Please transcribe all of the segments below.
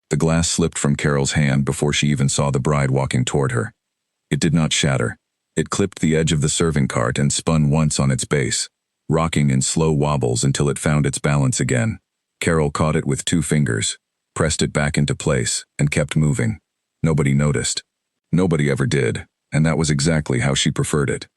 The glass slipped from Carol's hand before she even saw the bride walking toward her. It did not shatter. It clipped the edge of the serving cart and spun once on its base, rocking in slow wobbles until it found its balance again. Carol caught it with 2 fingers, pressed it back into place, and kept moving. Nobody noticed. Nobody ever did, and that was exactly how she preferred it.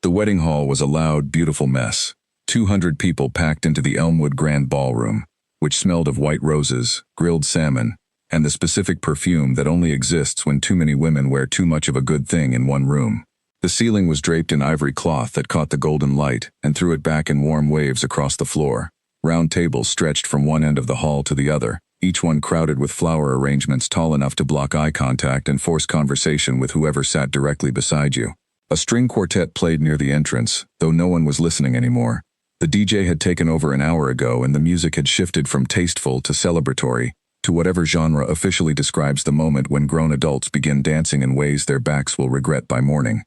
The wedding hall was a loud, beautiful mess. 200 people packed into the Elmwood Grand Ballroom, which smelled of white roses, grilled salmon, and the specific perfume that only exists when too many women wear too much of a good thing in one room. The ceiling was draped in ivory cloth that caught the golden light and threw it back in warm waves across the floor. Round tables stretched from one end of the hall to the other, each one crowded with flower arrangements tall enough to block eye contact and force conversation with whoever sat directly beside you. A string quartet played near the entrance, though no one was listening anymore. The DJ had taken over an hour ago and the music had shifted from tasteful to celebratory, to whatever genre officially describes the moment when grown adults begin dancing in ways their backs will regret by morning.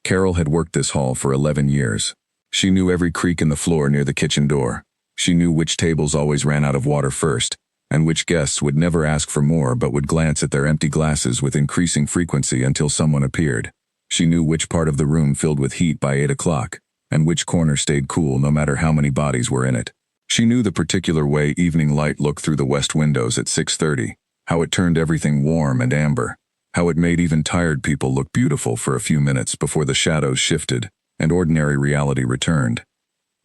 Carol had worked this hall for 11 years. She knew every creak in the floor near the kitchen door. She knew which tables always ran out of water first, and which guests would never ask for more but would glance at their empty glasses with increasing frequency until someone appeared. She knew which part of the room filled with heat by 8 o'clock, and which corner stayed cool no matter how many bodies were in it. She knew the particular way evening light looked through the west windows at 6:30, how it turned everything warm and amber, how it made even tired people look beautiful for a few minutes before the shadows shifted and ordinary reality returned.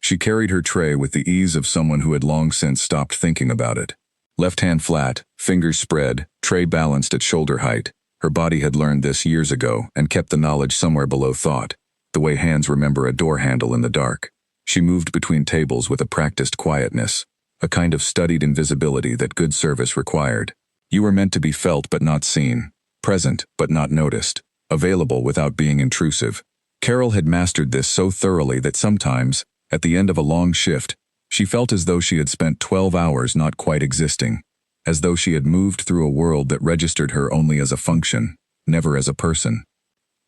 She carried her tray with the ease of someone who had long since stopped thinking about it. Left hand flat, fingers spread, tray balanced at shoulder height. Her body had learned this years ago and kept the knowledge somewhere below thought, the way hands remember a door handle in the dark. She moved between tables with a practiced quietness, a kind of studied invisibility that good service required. You were meant to be felt but not seen, present but not noticed, available without being intrusive. Carol had mastered this so thoroughly that sometimes, at the end of a long shift, she felt as though she had spent 12 hours not quite existing, as though she had moved through a world that registered her only as a function, never as a person.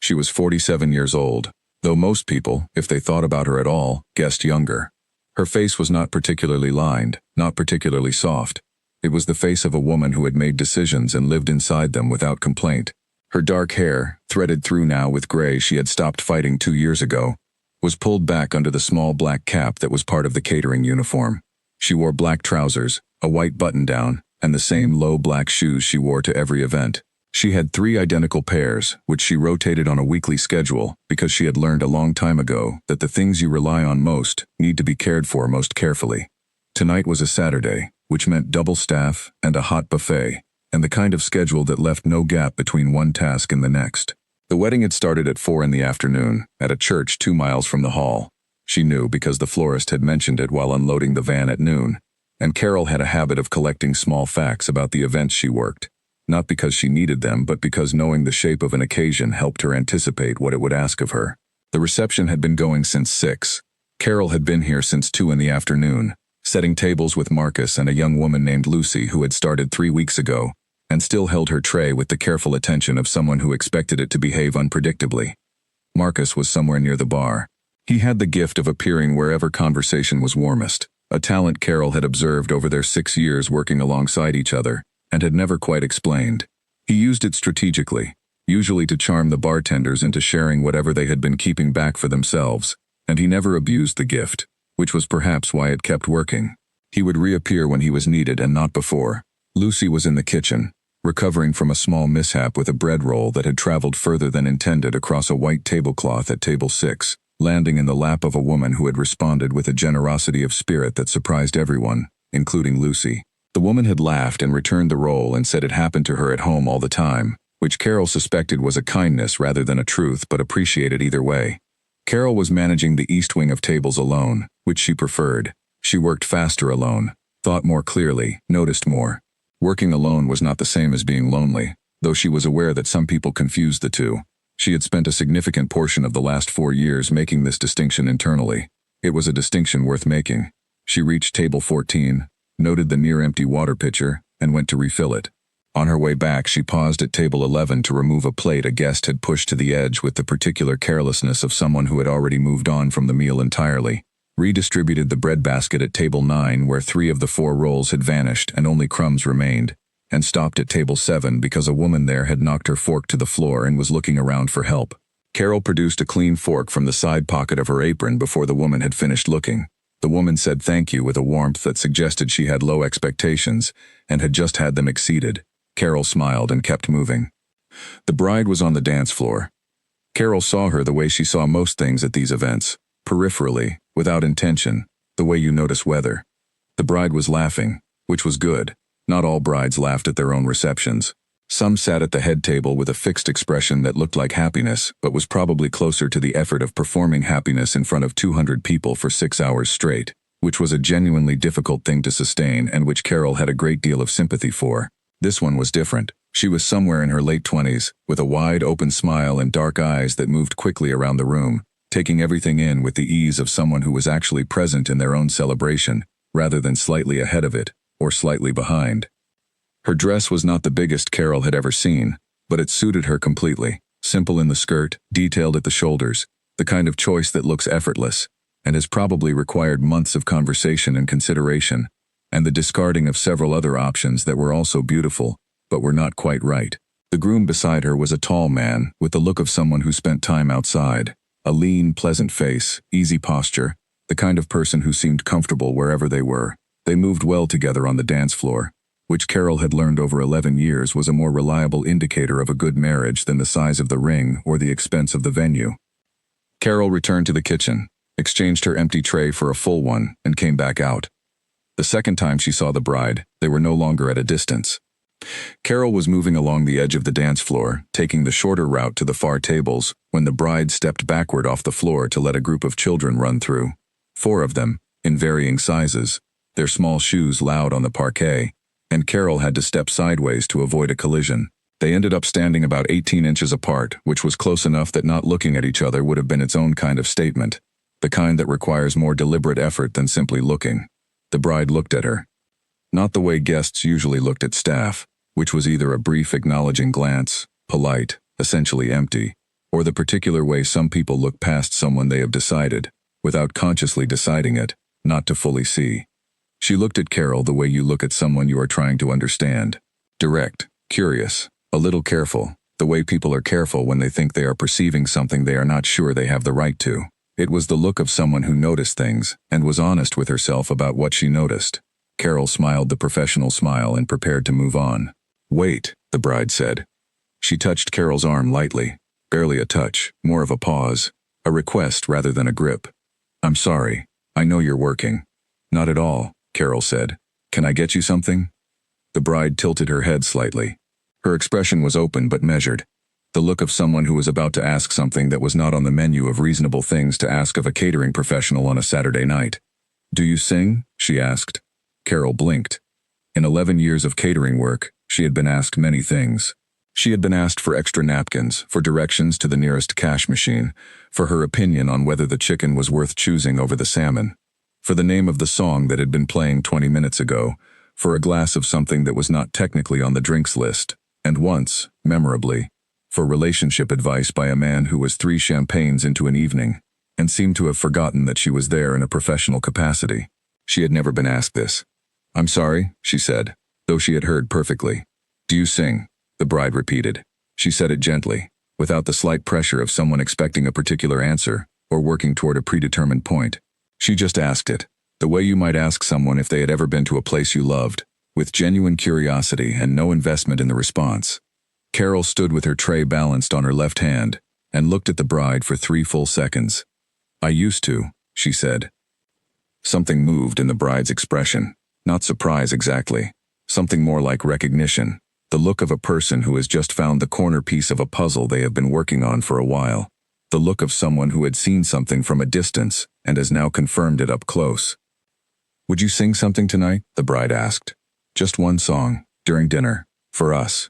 She was 47 years old, though most people, if they thought about her at all, guessed younger. Her face was not particularly lined, not particularly soft. It was the face of a woman who had made decisions and lived inside them without complaint. Her dark hair, threaded through now with gray she had stopped fighting 2 years ago, was pulled back under the small black cap that was part of the catering uniform. She wore black trousers, a white button-down, and the same low black shoes she wore to every event. She had 3 identical pairs, which she rotated on a weekly schedule because she had learned a long time ago that the things you rely on most need to be cared for most carefully. Tonight was a Saturday, which meant double staff and a hot buffet, and the kind of schedule that left no gap between one task and the next. The wedding had started at 4 in the afternoon, at a church 2 miles from the hall. She knew because the florist had mentioned it while unloading the van at noon, and Carol had a habit of collecting small facts about the events she worked, not because she needed them but because knowing the shape of an occasion helped her anticipate what it would ask of her. The reception had been going since 6. Carol had been here since 2 in the afternoon, setting tables with Marcus and a young woman named Lucy who had started 3 weeks ago, and still held her tray with the careful attention of someone who expected it to behave unpredictably. Marcus was somewhere near the bar. He had the gift of appearing wherever conversation was warmest, a talent Carol had observed over their 6 years working alongside each other, and had never quite explained. He used it strategically, usually to charm the bartenders into sharing whatever they had been keeping back for themselves, and he never abused the gift, which was perhaps why it kept working. He would reappear when he was needed and not before. Lucy was in the kitchen, recovering from a small mishap with a bread roll that had traveled further than intended across a white tablecloth at table 6, landing in the lap of a woman who had responded with a generosity of spirit that surprised everyone, including Lucy. The woman had laughed and returned the roll and said it happened to her at home all the time, which Carol suspected was a kindness rather than a truth but appreciated either way. Carol was managing the east wing of tables alone, which she preferred. She worked faster alone, thought more clearly, noticed more. Working alone was not the same as being lonely, though she was aware that some people confused the two. She had spent a significant portion of the last 4 years making this distinction internally. It was a distinction worth making. She reached table 14, noted the near-empty water pitcher, and went to refill it. On her way back, she paused at table 11 to remove a plate a guest had pushed to the edge with the particular carelessness of someone who had already moved on from the meal entirely. Redistributed the breadbasket at table 9 where 3 of the 4 rolls had vanished and only crumbs remained. and stopped at table 7 because a woman there had knocked her fork to the floor and was looking around for help. Carol produced a clean fork from the side pocket of her apron before the woman had finished looking. The woman said thank you with a warmth that suggested she had low expectations and had just had them exceeded. Carol smiled and kept moving. The bride was on the dance floor. Carol saw her the way she saw most things at these events, peripherally, without intention, the way you notice weather. The bride was laughing, which was good. Not all brides laughed at their own receptions. Some sat at the head table with a fixed expression that looked like happiness, but was probably closer to the effort of performing happiness in front of 200 people for 6 hours straight, which was a genuinely difficult thing to sustain and which Carol had a great deal of sympathy for. This one was different. She was somewhere in her late 20s, with a wide open smile and dark eyes that moved quickly around the room, taking everything in with the ease of someone who was actually present in their own celebration, rather than slightly ahead of it, or slightly behind. Her dress was not the biggest Carol had ever seen, but it suited her completely. Simple in the skirt, detailed at the shoulders, the kind of choice that looks effortless, and has probably required months of conversation and consideration, and the discarding of several other options that were also beautiful, but were not quite right. The groom beside her was a tall man, with the look of someone who spent time outside. A lean, pleasant face, easy posture, the kind of person who seemed comfortable wherever they were. They moved well together on the dance floor, which Carol had learned over 11 years was a more reliable indicator of a good marriage than the size of the ring or the expense of the venue. Carol returned to the kitchen, exchanged her empty tray for a full one, and came back out. The second time she saw the bride, they were no longer at a distance. Carol was moving along the edge of the dance floor, taking the shorter route to the far tables, when the bride stepped backward off the floor to let a group of children run through. 4 of them, in varying sizes, their small shoes loud on the parquet, and Carol had to step sideways to avoid a collision. They ended up standing about 18 inches apart, which was close enough that not looking at each other would have been its own kind of statement, the kind that requires more deliberate effort than simply looking. The bride looked at her. Not the way guests usually looked at staff, which was either a brief acknowledging glance, polite, essentially empty, or the particular way some people look past someone they have decided, without consciously deciding it, not to fully see. She looked at Carol the way you look at someone you are trying to understand. Direct, curious, a little careful, the way people are careful when they think they are perceiving something they are not sure they have the right to. It was the look of someone who noticed things and was honest with herself about what she noticed. Carol smiled the professional smile and prepared to move on. "Wait," the bride said. She touched Carol's arm lightly, barely a touch, more of a pause, a request rather than a grip. "I'm sorry, I know you're working." "Not at all," Carol said. "Can I get you something?" The bride tilted her head slightly. Her expression was open but measured, the look of someone who was about to ask something that was not on the menu of reasonable things to ask of a catering professional on a Saturday night. "Do you sing?" she asked. Carol blinked. In 11 years of catering work, she had been asked many things. She had been asked for extra napkins, for directions to the nearest cash machine, for her opinion on whether the chicken was worth choosing over the salmon, for the name of the song that had been playing 20 minutes ago, for a glass of something that was not technically on the drinks list, and once, memorably, for relationship advice by a man who was 3 champagnes into an evening, and seemed to have forgotten that she was there in a professional capacity. She had never been asked this. "I'm sorry," she said, though she had heard perfectly. "Do you sing?" the bride repeated. She said it gently, without the slight pressure of someone expecting a particular answer, or working toward a predetermined point. She just asked it, the way you might ask someone if they had ever been to a place you loved, with genuine curiosity and no investment in the response. Carol stood with her tray balanced on her left hand, and looked at the bride for 3 full seconds. "I used to," she said. Something moved in the bride's expression, not surprise exactly, something more like recognition, the look of a person who has just found the corner piece of a puzzle they have been working on for a while, the look of someone who had seen something from a distance and has now confirmed it up close. "Would you sing something tonight?" the bride asked. "Just one song, during dinner, for us."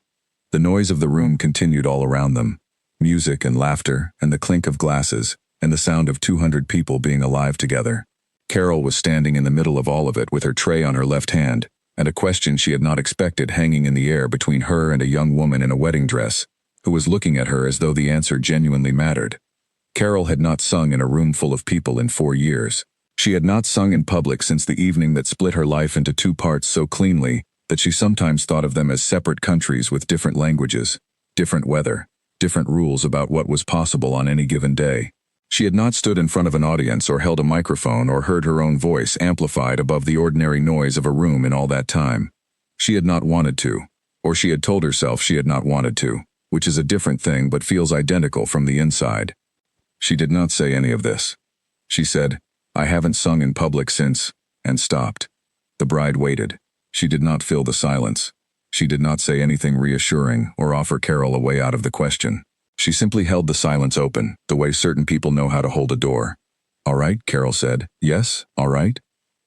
The noise of the room continued all around them, music and laughter and the clink of glasses and the sound of 200 people being alive together. Carol was standing in the middle of all of it with her tray on her left hand, and a question she had not expected hanging in the air between her and a young woman in a wedding dress, who was looking at her as though the answer genuinely mattered. Carol had not sung in a room full of people in 4 years. She had not sung in public since the evening that split her life into 2 parts so cleanly that she sometimes thought of them as separate countries with different languages, different weather, different rules about what was possible on any given day. She had not stood in front of an audience or held a microphone or heard her own voice amplified above the ordinary noise of a room in all that time. She had not wanted to, or she had told herself she had not wanted to, which is a different thing but feels identical from the inside. She did not say any of this. She said, "I haven't sung in public since," and stopped. The bride waited. She did not fill the silence. She did not say anything reassuring or offer Carol a way out of the question. She simply held the silence open, the way certain people know how to hold a door. "All right," Carol said. "Yes, all right."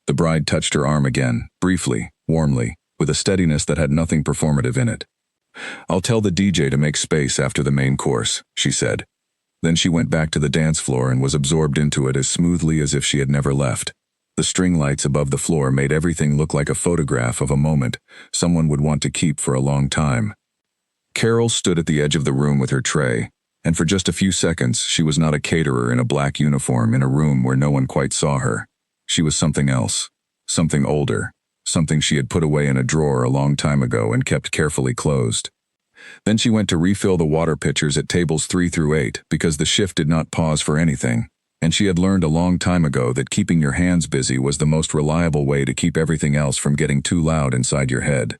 The bride touched her arm again, briefly, warmly, with a steadiness that had nothing performative in it. "I'll tell the DJ to make space after the main course," she said. Then she went back to the dance floor and was absorbed into it as smoothly as if she had never left. The string lights above the floor made everything look like a photograph of a moment someone would want to keep for a long time. Carol stood at the edge of the room with her tray, and for just a few seconds she was not a caterer in a black uniform in a room where no one quite saw her. She was something else, something older, something she had put away in a drawer a long time ago and kept carefully closed. Then she went to refill the water pitchers at tables 3 through 8 because the shift did not pause for anything, and she had learned a long time ago that keeping your hands busy was the most reliable way to keep everything else from getting too loud inside your head.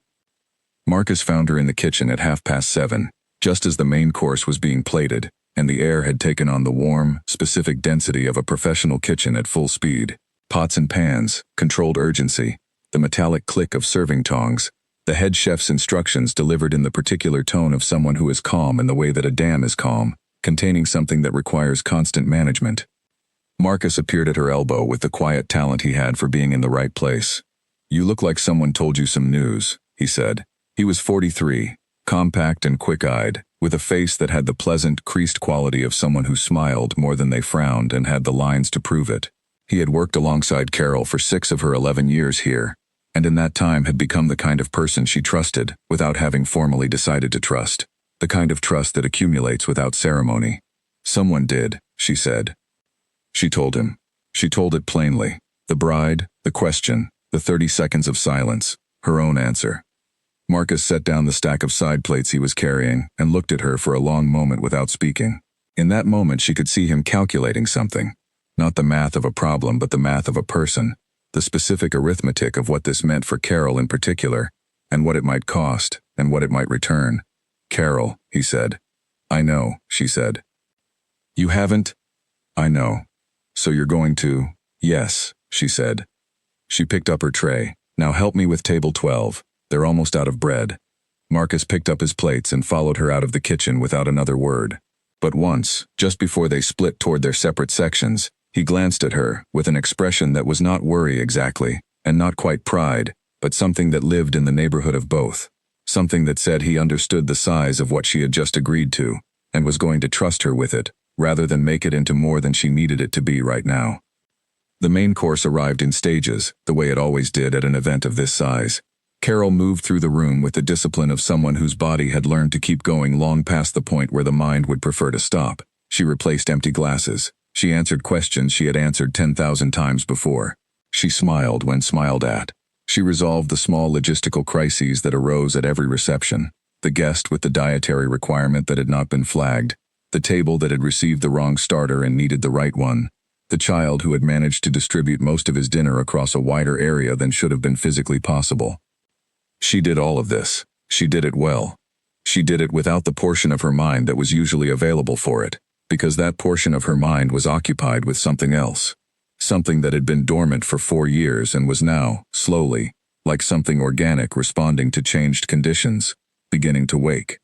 Marcus found her in the kitchen at 7:30, just as the main course was being plated, and the air had taken on the warm, specific density of a professional kitchen at full speed. Pots and pans, controlled urgency, the metallic click of serving tongs, the head chef's instructions delivered in the particular tone of someone who is calm in the way that a dam is calm, containing something that requires constant management. Marcus appeared at her elbow with the quiet talent he had for being in the right place. "You look like someone told you some news," he said. He was 43, compact and quick-eyed, with a face that had the pleasant, creased quality of someone who smiled more than they frowned and had the lines to prove it. He had worked alongside Carol for 6 of her 11 years here, and in that time had become the kind of person she trusted without having formally decided to trust, the kind of trust that accumulates without ceremony. "Someone did," she said. She told him. She told it plainly. The bride, the question, the 30 seconds of silence, her own answer. Marcus set down the stack of side plates he was carrying and looked at her for a long moment without speaking. In that moment she could see him calculating something. Not the math of a problem, but the math of a person. The specific arithmetic of what this meant for Carol in particular, and what it might cost, and what it might return. "Carol," he said. "I know," she said. "You haven't?" "I know. So you're going to?" "Yes," she said. She picked up her tray. "Now help me with table 12. They're almost out of bread." Marcus picked up his plates and followed her out of the kitchen without another word. But once, just before they split toward their separate sections, he glanced at her with an expression that was not worry exactly, and not quite pride, but something that lived in the neighborhood of both. Something that said he understood the size of what she had just agreed to, and was going to trust her with it, rather than make it into more than she needed it to be right now. The main course arrived in stages, the way it always did at an event of this size. Carol moved through the room with the discipline of someone whose body had learned to keep going long past the point where the mind would prefer to stop. She replaced empty glasses. She answered questions she had answered 10,000 times before. She smiled when smiled at. She resolved the small logistical crises that arose at every reception. The guest with the dietary requirement that had not been flagged. The table that had received the wrong starter and needed the right one. The child who had managed to distribute most of his dinner across a wider area than should have been physically possible. She did all of this. She did it well. She did it without the portion of her mind that was usually available for it, because that portion of her mind was occupied with something else. Something that had been dormant for 4 years and was now, slowly, like something organic responding to changed conditions, beginning to wake.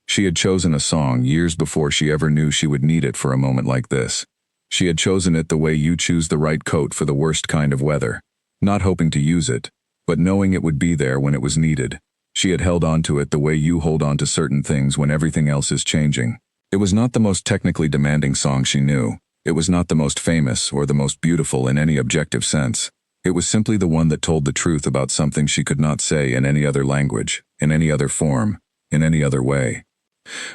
She had chosen a song years before she ever knew she would need it for a moment like this. She had chosen it the way you choose the right coat for the worst kind of weather, not hoping to use it, but knowing it would be there when it was needed. She had held on to it the way you hold on to certain things when everything else is changing. It was not the most technically demanding song she knew. It was not the most famous or the most beautiful in any objective sense. It was simply the one that told the truth about something she could not say in any other language, in any other form, in any other way.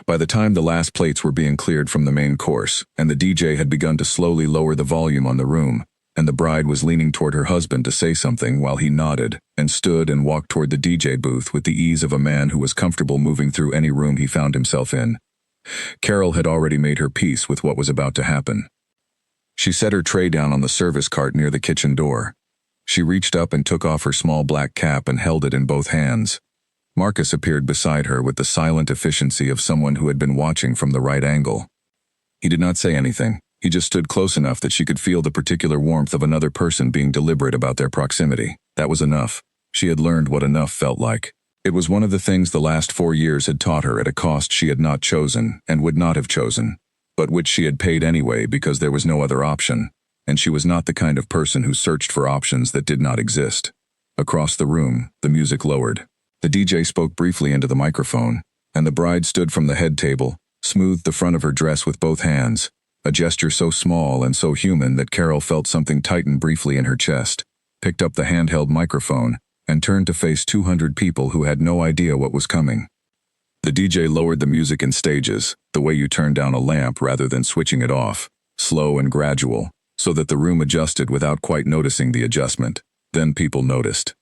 By the time the last plates were being cleared from the main course, and the DJ had begun to slowly lower the volume on the room, and the bride was leaning toward her husband to say something while he nodded and stood and walked toward the DJ booth with the ease of a man who was comfortable moving through any room he found himself in. Carol had already made her peace with what was about to happen. She set her tray down on the service cart near the kitchen door. She reached up and took off her small black cap and held it in both hands. Marcus appeared beside her with the silent efficiency of someone who had been watching from the right angle. He did not say anything. He just stood close enough that she could feel the particular warmth of another person being deliberate about their proximity. That was enough. She had learned what enough felt like. It was one of the things the last 4 years had taught her at a cost she had not chosen and would not have chosen, but which she had paid anyway because there was no other option, and she was not the kind of person who searched for options that did not exist. Across the room, the music lowered. The DJ spoke briefly into the microphone, and the bride stood from the head table, smoothed the front of her dress with both hands, a gesture so small and so human that Carol felt something tighten briefly in her chest, picked up the handheld microphone, and turned to face 200 people who had no idea what was coming. The DJ lowered the music in stages, the way you turn down a lamp rather than switching it off, slow and gradual, so that the room adjusted without quite noticing the adjustment. Then people noticed.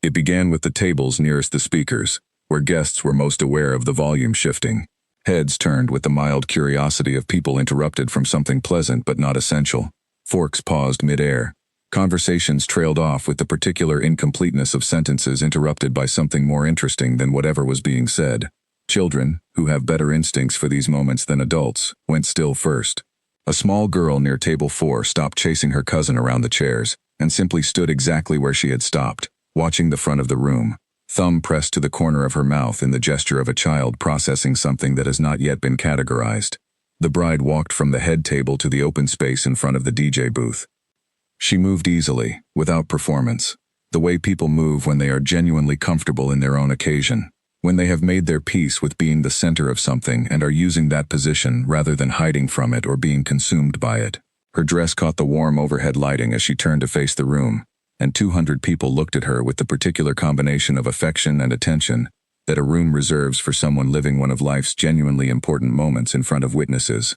It began with the tables nearest the speakers, where guests were most aware of the volume shifting. Heads turned with the mild curiosity of people interrupted from something pleasant but not essential. Forks paused mid-air. Conversations trailed off with the particular incompleteness of sentences interrupted by something more interesting than whatever was being said. Children, who have better instincts for these moments than adults, went still first. A small girl near table 4 stopped chasing her cousin around the chairs and simply stood exactly where she had stopped, watching the front of the room, thumb pressed to the corner of her mouth in the gesture of a child processing something that has not yet been categorized. The bride walked from the head table to the open space in front of the DJ booth. She moved easily, without performance, the way people move when they are genuinely comfortable in their own occasion, when they have made their peace with being the center of something and are using that position rather than hiding from it or being consumed by it. Her dress caught the warm overhead lighting as she turned to face the room, and 200 people looked at her with the particular combination of affection and attention that a room reserves for someone living one of life's genuinely important moments in front of witnesses.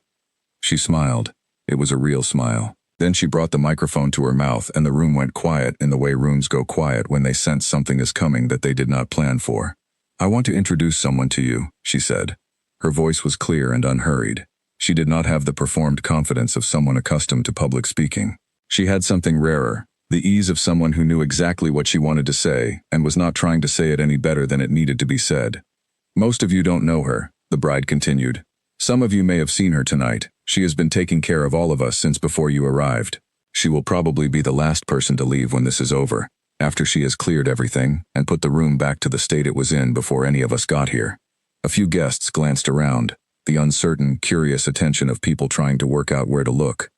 She smiled. It was a real smile. Then she brought the microphone to her mouth and the room went quiet in the way rooms go quiet when they sense something is coming that they did not plan for. "I want to introduce someone to you," she said. Her voice was clear and unhurried. She did not have the performed confidence of someone accustomed to public speaking. She had something rarer, the ease of someone who knew exactly what she wanted to say and was not trying to say it any better than it needed to be said. "Most of you don't know her," the bride continued. "Some of you may have seen her tonight. She has been taking care of all of us since before you arrived. She will probably be the last person to leave when this is over, after she has cleared everything and put the room back to the state it was in before any of us got here." A few guests glanced around, the uncertain, curious attention of people trying to work out where to look.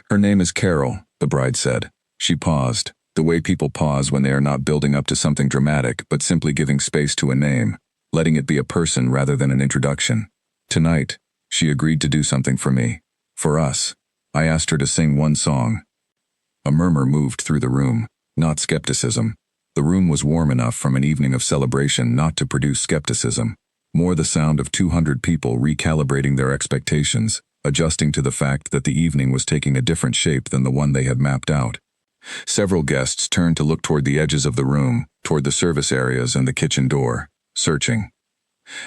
"Her name is Carol," the bride said. She paused, the way people pause when they are not building up to something dramatic but simply giving space to a name, letting it be a person rather than an introduction. "Tonight, she agreed to do something for me. For us. I asked her to sing one song." A murmur moved through the room, not skepticism. The room was warm enough from an evening of celebration not to produce skepticism. More the sound of 200 people recalibrating their expectations, adjusting to the fact that the evening was taking a different shape than the one they had mapped out. Several guests turned to look toward the edges of the room, toward the service areas and the kitchen door, searching.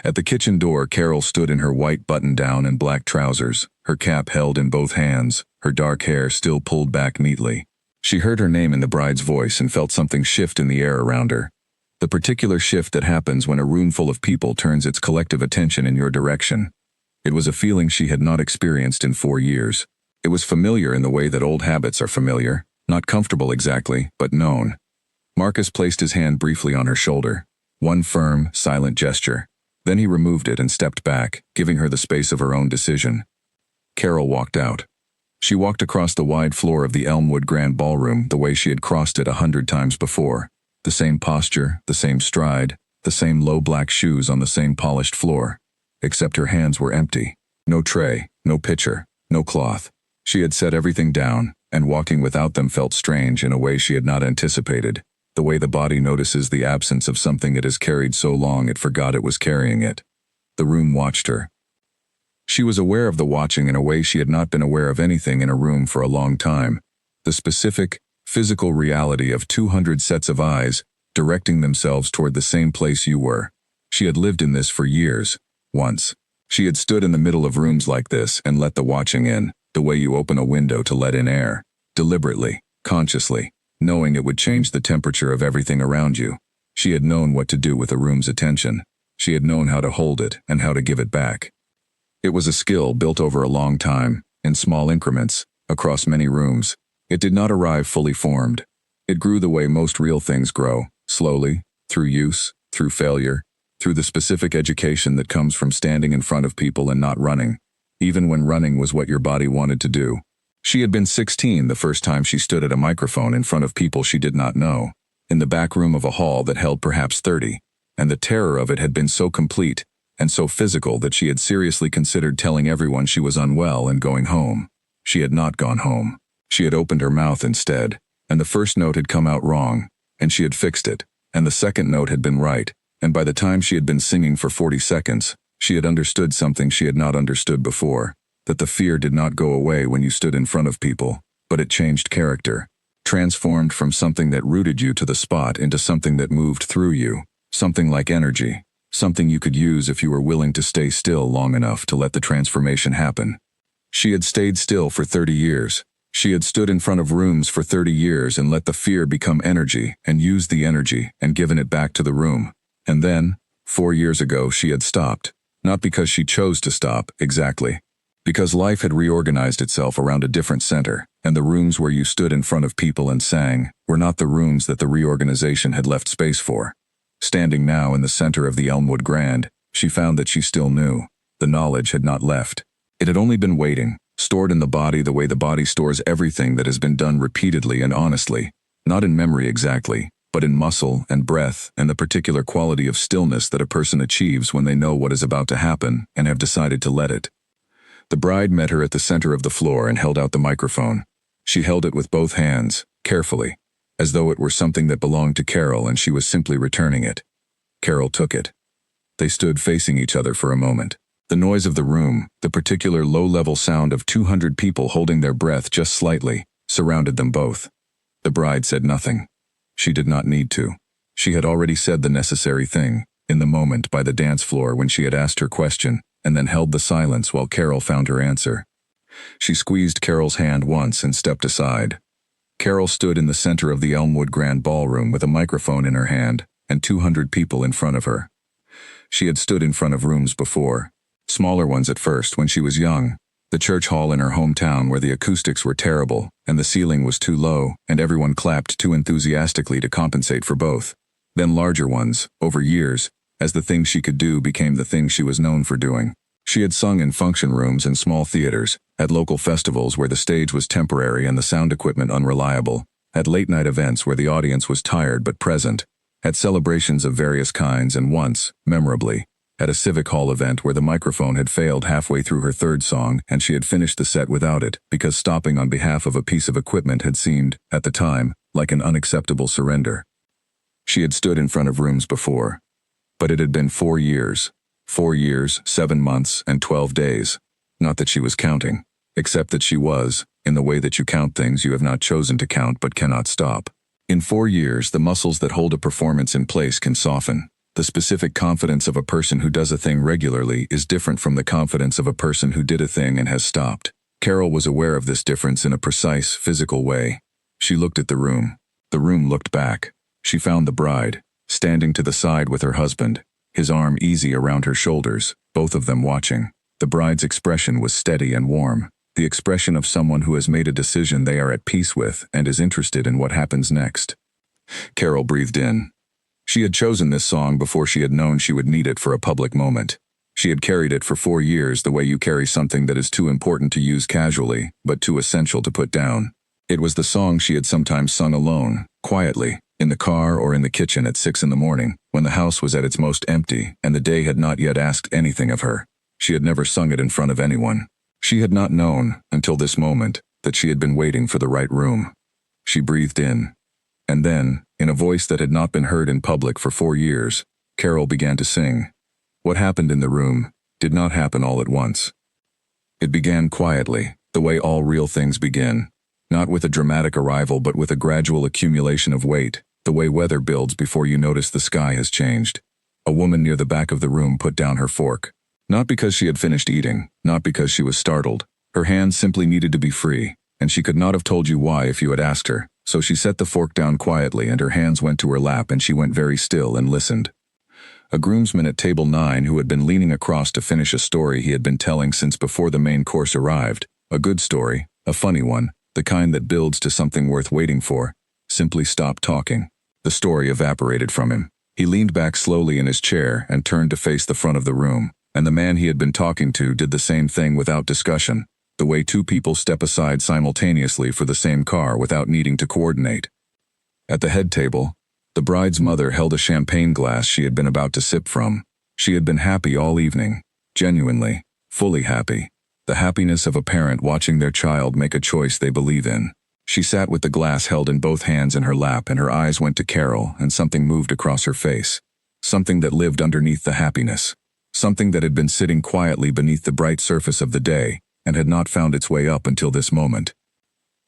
At the kitchen door, Carol stood in her white button-down and black trousers, her cap held in both hands, her dark hair still pulled back neatly. She heard her name in the bride's voice and felt something shift in the air around her. The particular shift that happens when a room full of people turns its collective attention in your direction. It was a feeling she had not experienced in 4 years. It was familiar in the way that old habits are familiar, not comfortable exactly, but known. Marcus placed his hand briefly on her shoulder. One firm, silent gesture. Then he removed it and stepped back, giving her the space of her own decision. Carol walked out. She walked across the wide floor of the Elmwood Grand Ballroom the way she had crossed it 100 times before. The same posture, the same stride, the same low black shoes on the same polished floor. Except her hands were empty. No tray, no pitcher, no cloth. She had set everything down, and walking without them felt strange in a way she had not anticipated, the way the body notices the absence of something it has carried so long it forgot it was carrying it. The room watched her. She was aware of the watching in a way she had not been aware of anything in a room for a long time. the specific, physical reality of 200 sets of eyes directing themselves toward the same place you were. She had lived in this for years. Once, she had stood in the middle of rooms like this and let the watching in, the way you open a window to let in air, deliberately, consciously, knowing it would change the temperature of everything around you. She had known what to do with a room's attention. She had known how to hold it and how to give it back. It was a skill built over a long time, in small increments, across many rooms. It did not arrive fully formed. It grew the way most real things grow, slowly, through use, through failure, through the specific education that comes from standing in front of people and not running, even when running was what your body wanted to do. She had been 16 the first time she stood at a microphone in front of people she did not know, in the back room of a hall that held perhaps 30, and the terror of it had been so complete and so physical that she had seriously considered telling everyone she was unwell and going home. She had not gone home. She had opened her mouth instead, and the first note had come out wrong, and she had fixed it, and the second note had been right, and by the time she had been singing for 40 seconds, she had understood something she had not understood before, that the fear did not go away when you stood in front of people, but it changed character, transformed from something that rooted you to the spot into something that moved through you, something like energy, something you could use if you were willing to stay still long enough to let the transformation happen. She had stayed still for 30 years. She had stood in front of rooms for 30 years and let the fear become energy and used the energy and given it back to the room. And then, 4 years ago, she had stopped. Not because she chose to stop, exactly. Because life had reorganized itself around a different center, and the rooms where you stood in front of people and sang were not the rooms that the reorganization had left space for. Standing now in the center of the Elmwood Grand, she found that she still knew. The knowledge had not left. It had only been waiting, stored in the body the way the body stores everything that has been done repeatedly and honestly, not in memory exactly, but in muscle and breath and the particular quality of stillness that a person achieves when they know what is about to happen and have decided to let it. The bride met her at the center of the floor and held out the microphone. She held it with both hands, carefully, as though it were something that belonged to Carol and she was simply returning it. Carol took it. They stood facing each other for a moment. The noise of the room, the particular low-level sound of 200 people holding their breath just slightly, surrounded them both. The bride said nothing. She did not need to. She had already said the necessary thing, in the moment by the dance floor when she had asked her question, and then held the silence while Carol found her answer. She squeezed Carol's hand once and stepped aside. Carol stood in the center of the Elmwood Grand Ballroom with a microphone in her hand and 200 people in front of her. She had stood in front of rooms before, smaller ones at first when she was young, the church hall in her hometown where the acoustics were terrible and the ceiling was too low and everyone clapped too enthusiastically to compensate for both. Then larger ones, over years, as the things she could do became the things she was known for doing. She had sung in function rooms and small theaters, at local festivals where the stage was temporary and the sound equipment unreliable, at late-night events where the audience was tired but present, at celebrations of various kinds and once, memorably, at a civic hall event where the microphone had failed halfway through her third song and she had finished the set without it because stopping on behalf of a piece of equipment had seemed, at the time, like an unacceptable surrender. She had stood in front of rooms before, but it had been 4 years. 4 years, 7 months, and 12 days. Not that she was counting, except that she was, in the way that you count things you have not chosen to count but cannot stop. In 4 years, the muscles that hold a performance in place can soften. The specific confidence of a person who does a thing regularly is different from the confidence of a person who did a thing and has stopped. Carol was aware of this difference in a precise, physical way. She looked at the room. The room looked back. She found the bride, standing to the side with her husband, his arm easy around her shoulders, both of them watching. The bride's expression was steady and warm, the expression of someone who has made a decision they are at peace with and is interested in what happens next. Carol breathed in. She had chosen this song before she had known she would need it for a public moment. She had carried it for 4 years the way you carry something that is too important to use casually, but too essential to put down. It was the song she had sometimes sung alone, quietly, in the car or in the kitchen at 6 in the morning, when the house was at its most empty and the day had not yet asked anything of her. She had never sung it in front of anyone. She had not known, until this moment, that she had been waiting for the right room. She breathed in. And then, in a voice that had not been heard in public for 4 years, Carol began to sing. What happened in the room did not happen all at once. It began quietly, the way all real things begin. Not with a dramatic arrival but with a gradual accumulation of weight, the way weather builds before you notice the sky has changed. A woman near the back of the room put down her fork. Not because she had finished eating, not because she was startled. Her hands simply needed to be free, and she could not have told you why if you had asked her, so she set the fork down quietly and her hands went to her lap and she went very still and listened. A groomsman at table 9 who had been leaning across to finish a story he had been telling since before the main course arrived, a good story, a funny one, the kind that builds to something worth waiting for, simply stopped talking. The story evaporated from him. He leaned back slowly in his chair and turned to face the front of the room, and the man he had been talking to did the same thing without discussion, the way two people step aside simultaneously for the same car without needing to coordinate. At the head table, the bride's mother held a champagne glass she had been about to sip from. She had been happy all evening, genuinely, fully happy. The happiness of a parent watching their child make a choice they believe in. She sat with the glass held in both hands in her lap and her eyes went to Carol and something moved across her face. Something that lived underneath the happiness. Something that had been sitting quietly beneath the bright surface of the day and had not found its way up until this moment.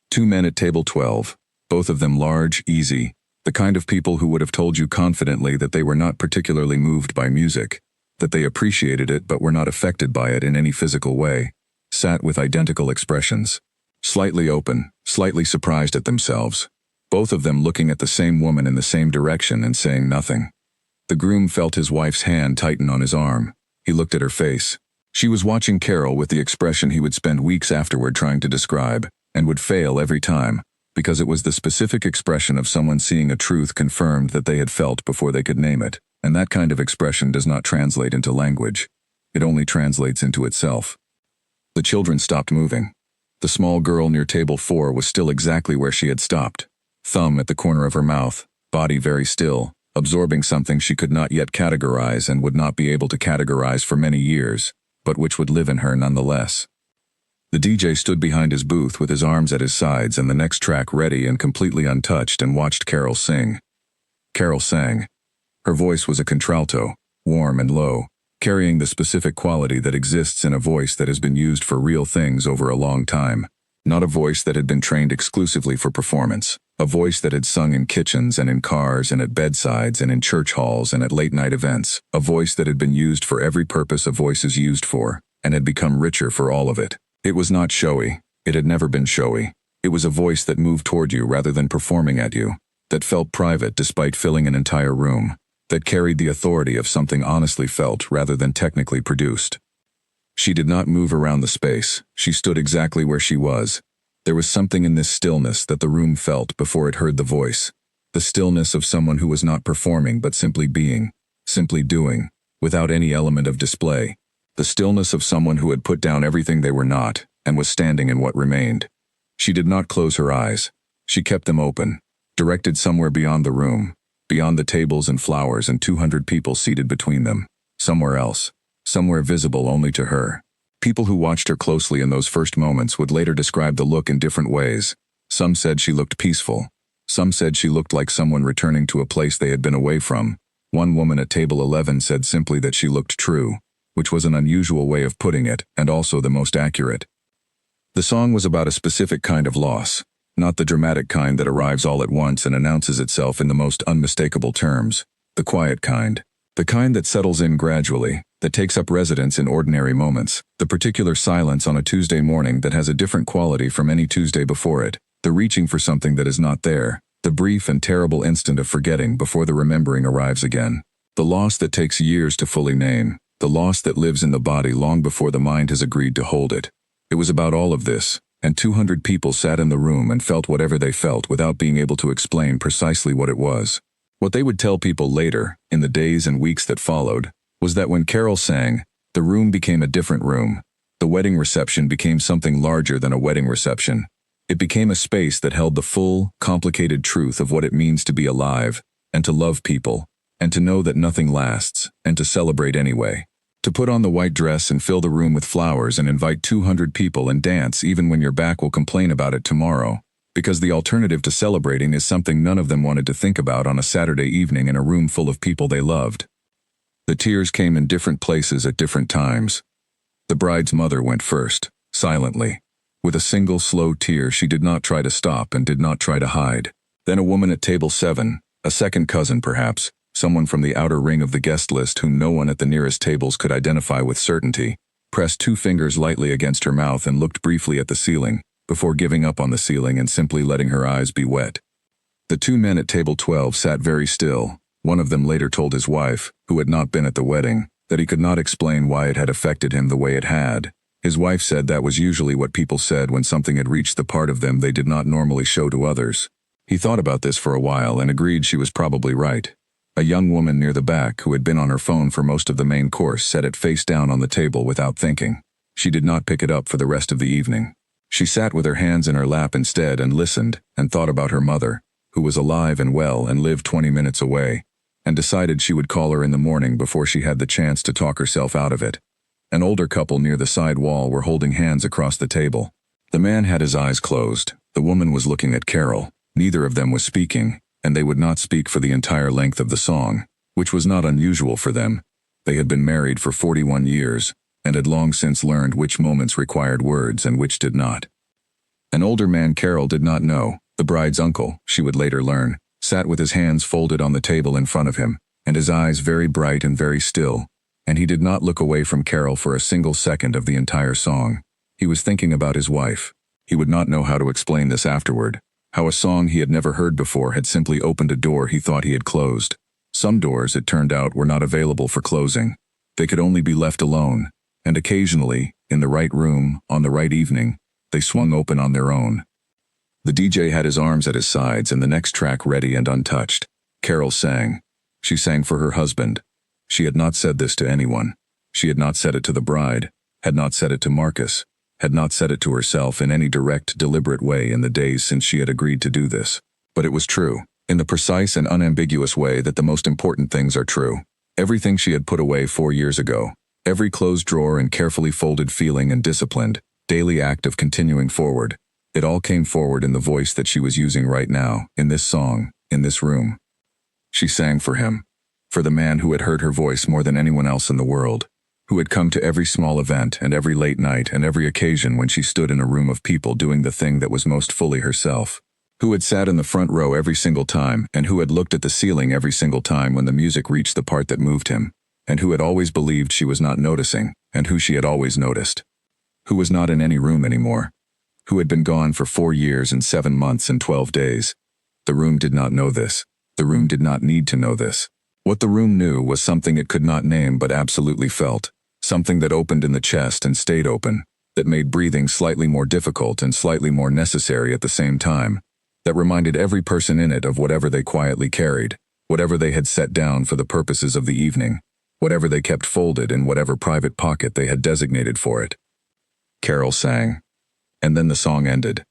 Two men at table 12, both of them large, easy, the kind of people who would have told you confidently that they were not particularly moved by music, that they appreciated it but were not affected by it in any physical way, sat with identical expressions. Slightly open, slightly surprised at themselves, both of them looking at the same woman in the same direction and saying nothing. The groom felt his wife's hand tighten on his arm. He looked at her face. She was watching Carol with the expression he would spend weeks afterward trying to describe, and would fail every time, because it was the specific expression of someone seeing a truth confirmed that they had felt before they could name it, and that kind of expression does not translate into language. It only translates into itself. The children stopped moving. The small girl near table 4 was still exactly where she had stopped, thumb at the corner of her mouth, body very still, absorbing something she could not yet categorize and would not be able to categorize for many years, but which would live in her nonetheless. The DJ stood behind his booth with his arms at his sides and the next track ready and completely untouched and watched Carol sing. Carol sang. Her voice was a contralto, warm and low, carrying the specific quality that exists in a voice that has been used for real things over a long time. Not a voice that had been trained exclusively for performance. A voice that had sung in kitchens and in cars and at bedsides and in church halls and at late-night events. A voice that had been used for every purpose a voice is used for, and had become richer for all of it. It was not showy. It had never been showy. It was a voice that moved toward you rather than performing at you. That felt private despite filling an entire room. That carried the authority of something honestly felt rather than technically produced. She did not move around the space. She stood exactly where she was. There was something in this stillness that the room felt before it heard the voice. The stillness of someone who was not performing but simply being, simply doing, without any element of display. The stillness of someone who had put down everything they were not and was standing in what remained. She did not close her eyes. She kept them open, directed somewhere beyond the room, beyond the tables and flowers and 200 people seated between them, somewhere else, somewhere visible only to her. People who watched her closely in those first moments would later describe the look in different ways. Some said she looked peaceful. Some said she looked like someone returning to a place they had been away from. One woman at table 11 said simply that she looked true, which was an unusual way of putting it and also the most accurate. The song was about a specific kind of loss. Not the dramatic kind that arrives all at once and announces itself in the most unmistakable terms. The quiet kind. The kind that settles in gradually, that takes up residence in ordinary moments. The particular silence on a Tuesday morning that has a different quality from any Tuesday before it. The reaching for something that is not there. The brief and terrible instant of forgetting before the remembering arrives again. The loss that takes years to fully name. The loss that lives in the body long before the mind has agreed to hold it. It was about all of this. And 200 people sat in the room and felt whatever they felt without being able to explain precisely what it was. What they would tell people later, in the days and weeks that followed, was that when Carol sang, the room became a different room. The wedding reception became something larger than a wedding reception. It became a space that held the full, complicated truth of what it means to be alive, and to love people, and to know that nothing lasts, and to celebrate anyway. To put on the white dress and fill the room with flowers and invite 200 people and dance even when your back will complain about it tomorrow, because the alternative to celebrating is something none of them wanted to think about on a Saturday evening in a room full of people they loved. The tears came in different places at different times. The bride's mother went first, silently. With a single slow tear, she did not try to stop and did not try to hide. Then a woman at table 7, a second cousin perhaps, someone from the outer ring of the guest list whom no one at the nearest tables could identify with certainty, pressed 2 fingers lightly against her mouth and looked briefly at the ceiling, before giving up on the ceiling and simply letting her eyes be wet. The 2 men at table 12 sat very still. One of them later told his wife, who had not been at the wedding, that he could not explain why it had affected him the way it had. His wife said that was usually what people said when something had reached the part of them they did not normally show to others. He thought about this for a while and agreed she was probably right. A young woman near the back who had been on her phone for most of the main course set it face down on the table without thinking. She did not pick it up for the rest of the evening. She sat with her hands in her lap instead and listened and thought about her mother, who was alive and well and lived 20 minutes away, and decided she would call her in the morning before she had the chance to talk herself out of it. An older couple near the side wall were holding hands across the table. The man had his eyes closed. The woman was looking at Carol. Neither of them was speaking, and they would not speak for the entire length of the song, which was not unusual for them. They had been married for 41 years, and had long since learned which moments required words and which did not. An older man Carol did not know, the bride's uncle, she would later learn, sat with his hands folded on the table in front of him, and his eyes very bright and very still, and he did not look away from Carol for a single second of the entire song. He was thinking about his wife. He would not know how to explain this afterward, how a song he had never heard before had simply opened a door he thought he had closed. Some doors, it turned out, were not available for closing. They could only be left alone, and occasionally, in the right room, on the right evening, they swung open on their own. The DJ had his arms at his sides and the next track ready and untouched. Carol sang. She sang for her husband. She had not said this to anyone. She had not said it to the bride, had not said it to Marcus, had not said it to herself in any direct, deliberate way in the days since she had agreed to do this. But it was true, in the precise and unambiguous way that the most important things are true. Everything she had put away 4 years ago, every closed drawer and carefully folded feeling and disciplined, daily act of continuing forward, it all came forward in the voice that she was using right now, in this song, in this room. She sang for him, for the man who had heard her voice more than anyone else in the world, who had come to every small event and every late night and every occasion when she stood in a room of people doing the thing that was most fully herself, who had sat in the front row every single time and who had looked at the ceiling every single time when the music reached the part that moved him, and who had always believed she was not noticing, and who she had always noticed, who was not in any room anymore, who had been gone for 4 years and 7 months and 12 days. The room did not know this. The room did not need to know this. What the room knew was something it could not name but absolutely felt, something that opened in the chest and stayed open, that made breathing slightly more difficult and slightly more necessary at the same time, that reminded every person in it of whatever they quietly carried, whatever they had set down for the purposes of the evening, whatever they kept folded in whatever private pocket they had designated for it. Carol sang. And then the song ended.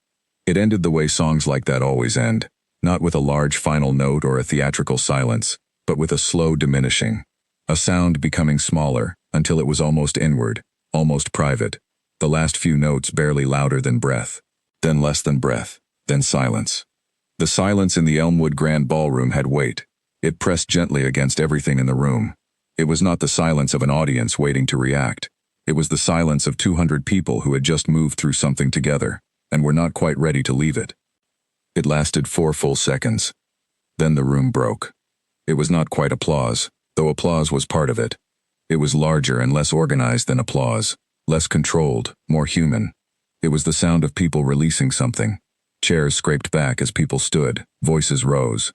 It ended the way songs like that always end, not with a large final note or a theatrical silence, but with a slow diminishing, a sound becoming smaller until it was almost inward, almost private, the last few notes barely louder than breath, then less than breath, then silence. The silence in the Elmwood Grand Ballroom had weight. It pressed gently against everything in the room. It was not the silence of an audience waiting to react. It was the silence of 200 people who had just moved through something together and were not quite ready to leave it. It lasted 4 full seconds. Then the room broke. It was not quite applause, though applause was part of it. It was larger and less organized than applause, less controlled, more human. It was the sound of people releasing something. Chairs scraped back as people stood, voices rose.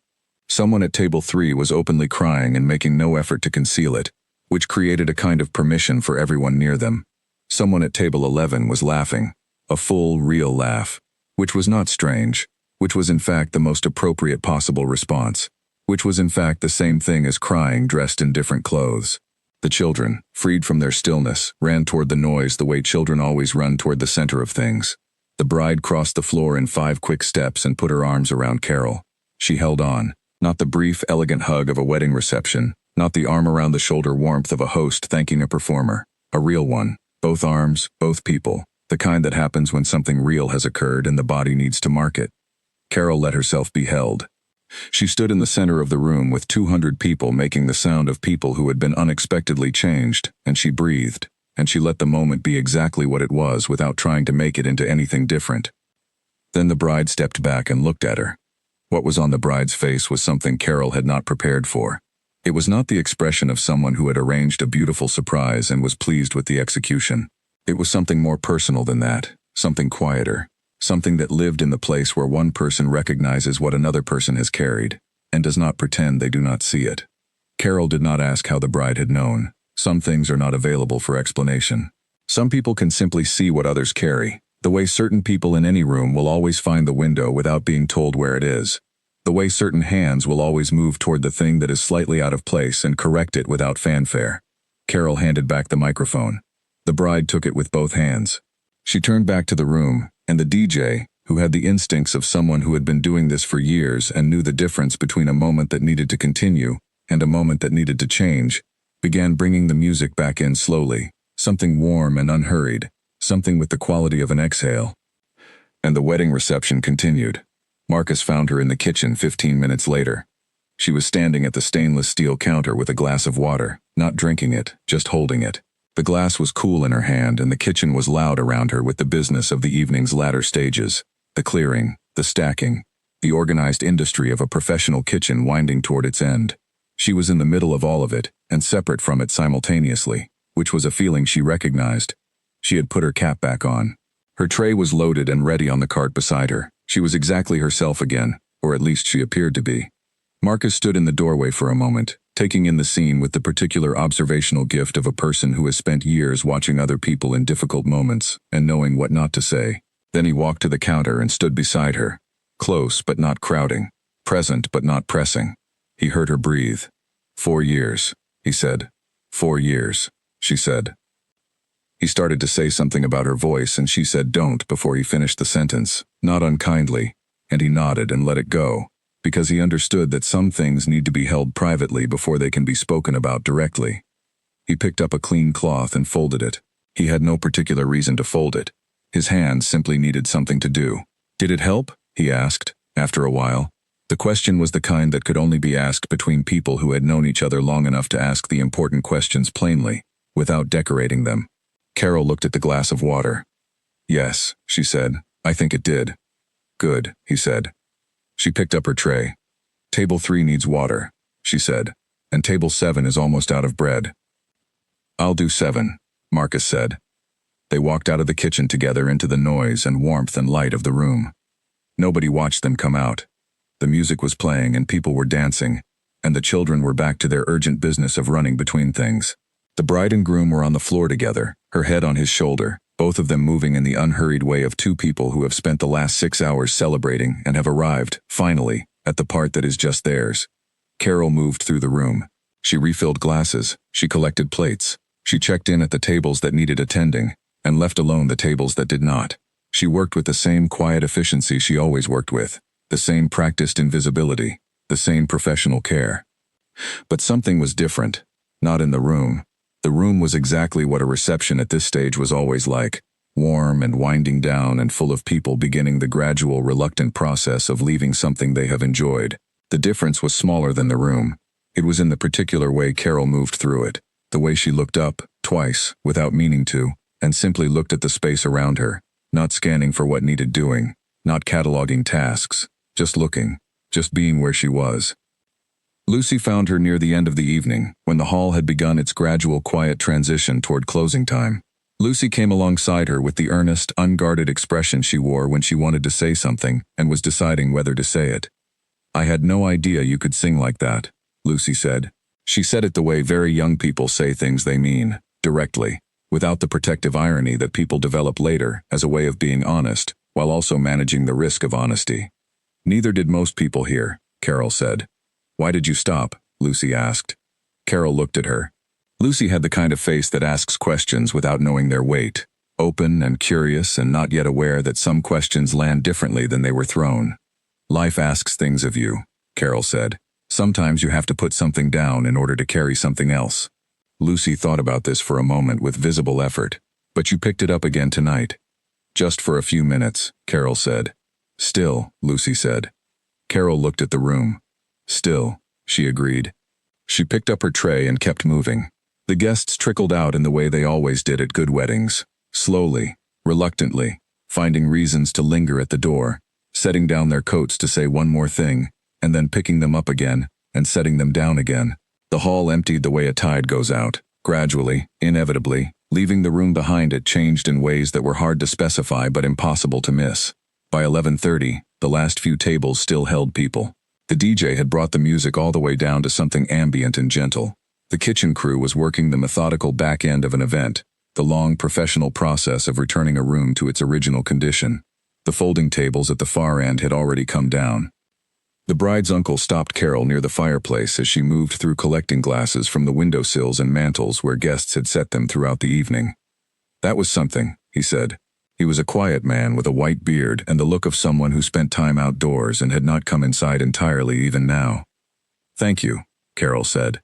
Someone at table 3 was openly crying and making no effort to conceal it, which created a kind of permission for everyone near them. Someone at table 11 was laughing, a full, real laugh, which was not strange, which was in fact the most appropriate possible response, which was in fact the same thing as crying dressed in different clothes. The children, freed from their stillness, ran toward the noise the way children always run toward the center of things. The bride crossed the floor in 5 quick steps and put her arms around Carol. She held on, not the brief, elegant hug of a wedding reception, not the arm around the shoulder warmth of a host thanking a performer, a real one, both arms, both people, the kind that happens when something real has occurred and the body needs to mark it. Carol let herself be held. She stood in the center of the room with 200 people making the sound of people who had been unexpectedly changed, and she breathed. and she let the moment be exactly what it was without trying to make it into anything different. Then the bride stepped back and looked at her. What was on the bride's face was something Carol had not prepared for. It was not the expression of someone who had arranged a beautiful surprise and was pleased with the execution. It was something more personal than that, something quieter, something that lived in the place where one person recognizes what another person has carried, and does not pretend they do not see it. Carol did not ask how the bride had known. Some things are not available for explanation. Some people can simply see what others carry, the way certain people in any room will always find the window without being told where it is. The way certain hands will always move toward the thing that is slightly out of place and correct it without fanfare. Carol handed back the microphone. The bride took it with both hands. She turned back to the room, and the DJ, who had the instincts of someone who had been doing this for years and knew the difference between a moment that needed to continue and a moment that needed to change, began bringing the music back in slowly, something warm and unhurried, something with the quality of an exhale. And the wedding reception continued. Marcus found her in the kitchen 15 minutes later. She was standing at the stainless steel counter with a glass of water, not drinking it, just holding it. The glass was cool in her hand, and the kitchen was loud around her with the business of the evening's latter stages, the clearing, the stacking, the organized industry of a professional kitchen winding toward its end. She was in the middle of all of it, and separate from it simultaneously, which was a feeling she recognized. She had put her cap back on. Her tray was loaded and ready on the cart beside her. She was exactly herself again, or at least she appeared to be. Marcus stood in the doorway for a moment, taking in the scene with the particular observational gift of a person who has spent years watching other people in difficult moments and knowing what not to say. Then he walked to the counter and stood beside her, close but not crowding, present but not pressing. He heard her breathe. 4 years, he said. 4 years, she said. He started to say something about her voice, and she said don't before he finished the sentence, not unkindly, and he nodded and let it go, because he understood that some things need to be held privately before they can be spoken about directly. He picked up a clean cloth and folded it. He had no particular reason to fold it. His hands simply needed something to do. Did it help? He asked, after a while. The question was the kind that could only be asked between people who had known each other long enough to ask the important questions plainly, without decorating them. Carol looked at the glass of water. Yes, she said, I think it did. Good, he said. She picked up her tray. Table 3 needs water, she said, and table 7 is almost out of bread. I'll do 7, Marcus said. They walked out of the kitchen together into the noise and warmth and light of the room. Nobody watched them come out. The music was playing and people were dancing, and the children were back to their urgent business of running between things. The bride and groom were on the floor together, her head on his shoulder, both of them moving in the unhurried way of two people who have spent the last 6 hours celebrating and have arrived, finally, at the part that is just theirs. Carol moved through the room. She refilled glasses, she collected plates, she checked in at the tables that needed attending, and left alone the tables that did not. She worked with the same quiet efficiency she always worked with, the same practiced invisibility, the same professional care. But something was different, not in the room. The room was exactly what a reception at this stage was always like, warm and winding down and full of people beginning the gradual, reluctant process of leaving something they have enjoyed. The difference was smaller than the room. It was in the particular way Carol moved through it, the way she looked up, twice, without meaning to, and simply looked at the space around her, not scanning for what needed doing, not cataloging tasks, just looking, just being where she was. Lucy found her near the end of the evening, when the hall had begun its gradual quiet transition toward closing time. Lucy came alongside her with the earnest, unguarded expression she wore when she wanted to say something and was deciding whether to say it. I had no idea you could sing like that, Lucy said. She said it the way very young people say things they mean, directly, without the protective irony that people develop later as a way of being honest, while also managing the risk of honesty. Neither did most people here, Carol said. Why did you stop? Lucy asked. Carol looked at her. Lucy had the kind of face that asks questions without knowing their weight, open and curious and not yet aware that some questions land differently than they were thrown. Life asks things of you, Carol said. Sometimes you have to put something down in order to carry something else. Lucy thought about this for a moment with visible effort. But you picked it up again tonight. Just for a few minutes, Carol said. Still, Lucy said. Carol looked at the room. Still, she agreed. She picked up her tray and kept moving. The guests trickled out in the way they always did at good weddings, slowly, reluctantly, finding reasons to linger at the door, setting down their coats to say one more thing, and then picking them up again, and setting them down again. The hall emptied the way a tide goes out, gradually, inevitably, leaving the room behind it changed in ways that were hard to specify but impossible to miss. By 11:30, the last few tables still held people. The DJ had brought the music all the way down to something ambient and gentle. The kitchen crew was working the methodical back end of an event, the long professional process of returning a room to its original condition. The folding tables at the far end had already come down. The bride's uncle stopped Carol near the fireplace as she moved through collecting glasses from the windowsills and mantels where guests had set them throughout the evening. "That was something," he said. He was a quiet man with a white beard and the look of someone who spent time outdoors and had not come inside entirely even now. "Thank you," Carol said.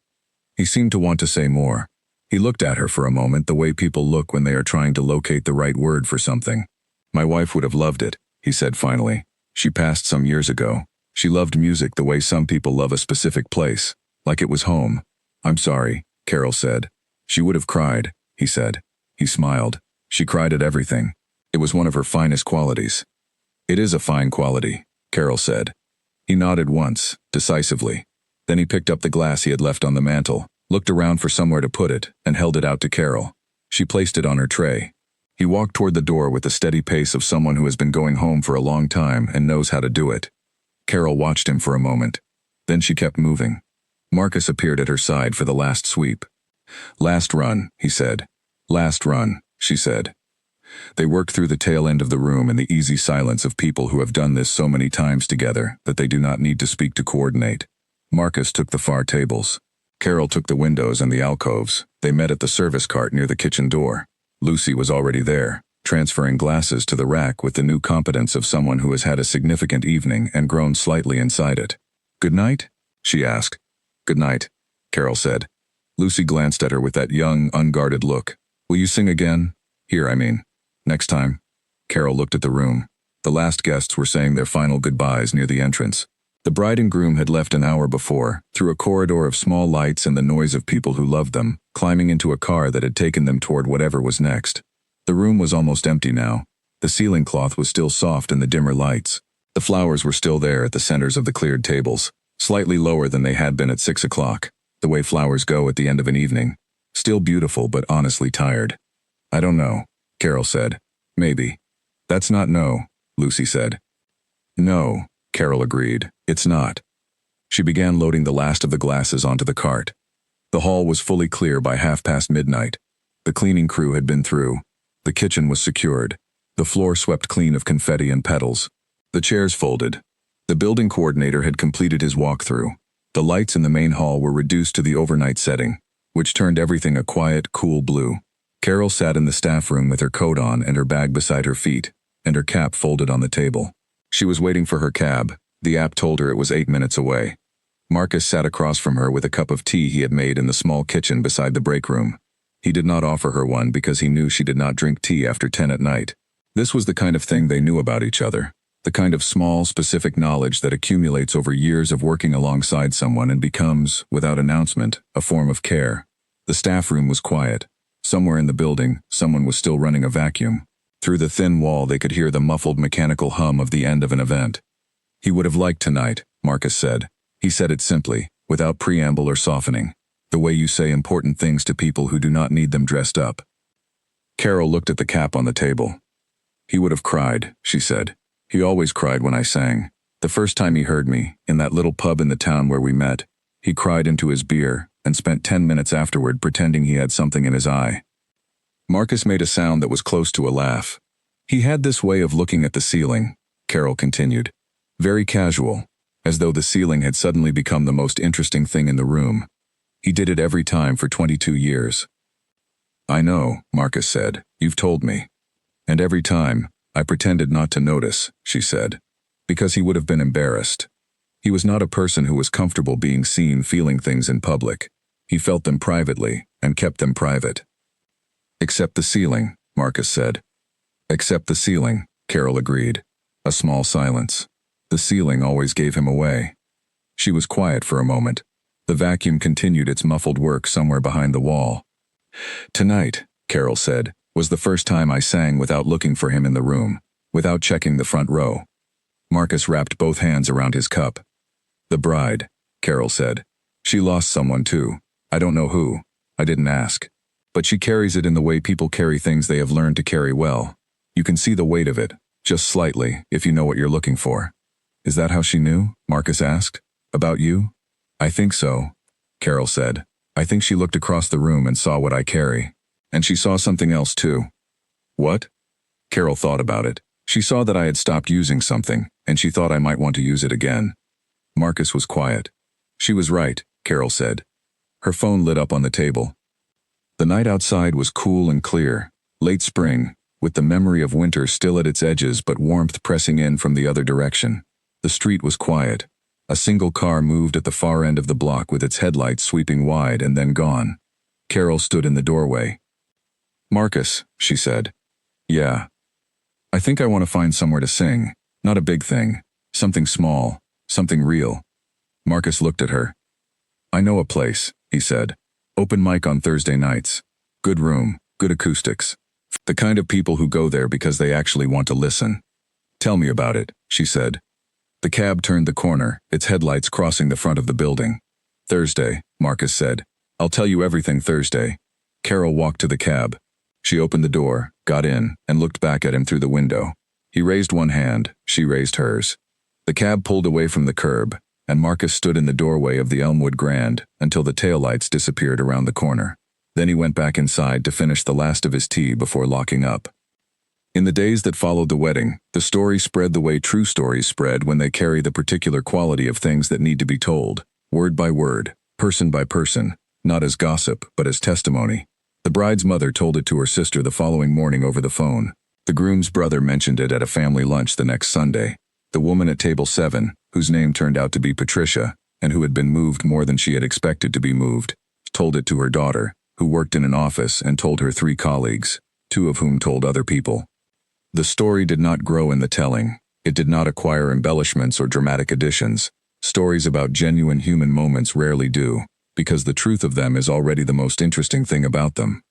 He seemed to want to say more. He looked at her for a moment the way people look when they are trying to locate the right word for something. "My wife would have loved it," he said finally. "She passed some years ago. She loved music the way some people love a specific place, like it was home." "I'm sorry," Carol said. "She would have cried," he said. He smiled. "She cried at everything. It was one of her finest qualities." "It is a fine quality," Carol said. He nodded once, decisively. Then he picked up the glass he had left on the mantel, looked around for somewhere to put it, and held it out to Carol. She placed it on her tray. He walked toward the door with the steady pace of someone who has been going home for a long time and knows how to do it. Carol watched him for a moment. Then she kept moving. Marcus appeared at her side for the last sweep. "Last run," he said. "Last run," she said. They worked through the tail end of the room in the easy silence of people who have done this so many times together that they do not need to speak to coordinate. Marcus took the far tables. Carol took the windows and the alcoves. They met at the service cart near the kitchen door. Lucy was already there, transferring glasses to the rack with the new competence of someone who has had a significant evening and grown slightly inside it. "Good night?" she asked. "Good night," Carol said. Lucy glanced at her with that young, unguarded look. "Will you sing again? Here, I mean. Next time?" Carol looked at the room. The last guests were saying their final goodbyes near the entrance. The bride and groom had left an hour before, through a corridor of small lights and the noise of people who loved them, climbing into a car that had taken them toward whatever was next. The room was almost empty now. The ceiling cloth was still soft in the dimmer lights. The flowers were still there at the centers of the cleared tables, slightly lower than they had been at 6 o'clock, the way flowers go at the end of an evening. Still beautiful but honestly tired. "I don't know," Carol said. "Maybe." "That's not no," Lucy said. "No," Carol agreed. "It's not." She began loading the last of the glasses onto the cart. The hall was fully clear by midnight. The cleaning crew had been through. The kitchen was secured. The floor swept clean of confetti and petals. The chairs folded. The building coordinator had completed his walkthrough. The lights in the main hall were reduced to the overnight setting, which turned everything a quiet, cool blue. Carol sat in the staff room with her coat on and her bag beside her feet, and her cap folded on the table. She was waiting for her cab. The app told her it was 8 minutes away. Marcus sat across from her with a cup of tea he had made in the small kitchen beside the break room. He did not offer her one because he knew she did not drink tea after 10 at night. This was the kind of thing they knew about each other, the kind of small, specific knowledge that accumulates over years of working alongside someone and becomes, without announcement, a form of care. The staff room was quiet. Somewhere in the building, someone was still running a vacuum. Through the thin wall they could hear the muffled mechanical hum of the end of an event. "He would have liked tonight," Marcus said. He said it simply, without preamble or softening, the way you say important things to people who do not need them dressed up. Carol looked at the cap on the table. "He would have cried," she said. "He always cried when I sang. The first time he heard me, in that little pub in the town where we met, he cried into his beer and spent 10 minutes afterward pretending he had something in his eye." Marcus made a sound that was close to a laugh. "He had this way of looking at the ceiling," Carol continued. "Very casual, as though the ceiling had suddenly become the most interesting thing in the room. He did it every time for 22 years. "I know," Marcus said. "You've told me." "And every time, I pretended not to notice," she said, "because he would have been embarrassed. He was not a person who was comfortable being seen feeling things in public. He felt them privately and kept them private." "Except the ceiling," Marcus said. "Except the ceiling," Carol agreed. A small silence. The ceiling always gave him away. She was quiet for a moment. The vacuum continued its muffled work somewhere behind the wall. Tonight, Carol said, was the first time I sang without looking for him in the room, without checking the front row. Marcus wrapped both hands around his cup. The bride, Carol said. She lost someone too. I don't know who. I didn't ask. But she carries it in the way people carry things they have learned to carry well. You can see the weight of it, just slightly, if you know what you're looking for. Is that how she knew? Marcus asked. About you? I think so, Carol said. I think she looked across the room and saw what I carry. And she saw something else too. What? Carol thought about it. She saw that I had stopped using something, and she thought I might want to use it again. Marcus was quiet. She was right, Carol said. Her phone lit up on the table. The night outside was cool and clear, late spring, with the memory of winter still at its edges but warmth pressing in from the other direction. The street was quiet. A single car moved at the far end of the block with its headlights sweeping wide and then gone. Carol stood in the doorway. Marcus, she said. Yeah. I think I want to find somewhere to sing. Not a big thing. Something small. Something real. Marcus looked at her. I know a place, he said. Open mic on Thursday nights. Good room, good acoustics. The kind of people who go there because they actually want to listen. Tell me about it, she said. The cab turned the corner, its headlights crossing the front of the building. Thursday, Marcus said. I'll tell you everything Thursday. Carol walked to the cab. She opened the door, got in, and looked back at him through the window. He raised one hand, she raised hers. The cab pulled away from the curb, and Marcus stood in the doorway of the Elmwood Grand until the taillights disappeared around the corner. Then he went back inside to finish the last of his tea before locking up. In the days that followed the wedding, the story spread the way true stories spread when they carry the particular quality of things that need to be told, word by word, person by person, not as gossip but as testimony. The bride's mother told it to her sister the following morning over the phone. The groom's brother mentioned it at a family lunch the next Sunday. The woman at table 7, whose name turned out to be Patricia, and who had been moved more than she had expected to be moved, told it to her daughter, who worked in an office and told her 3 colleagues, 2 of whom told other people. The story did not grow in the telling. It did not acquire embellishments or dramatic additions. Stories about genuine human moments rarely do, because the truth of them is already the most interesting thing about them.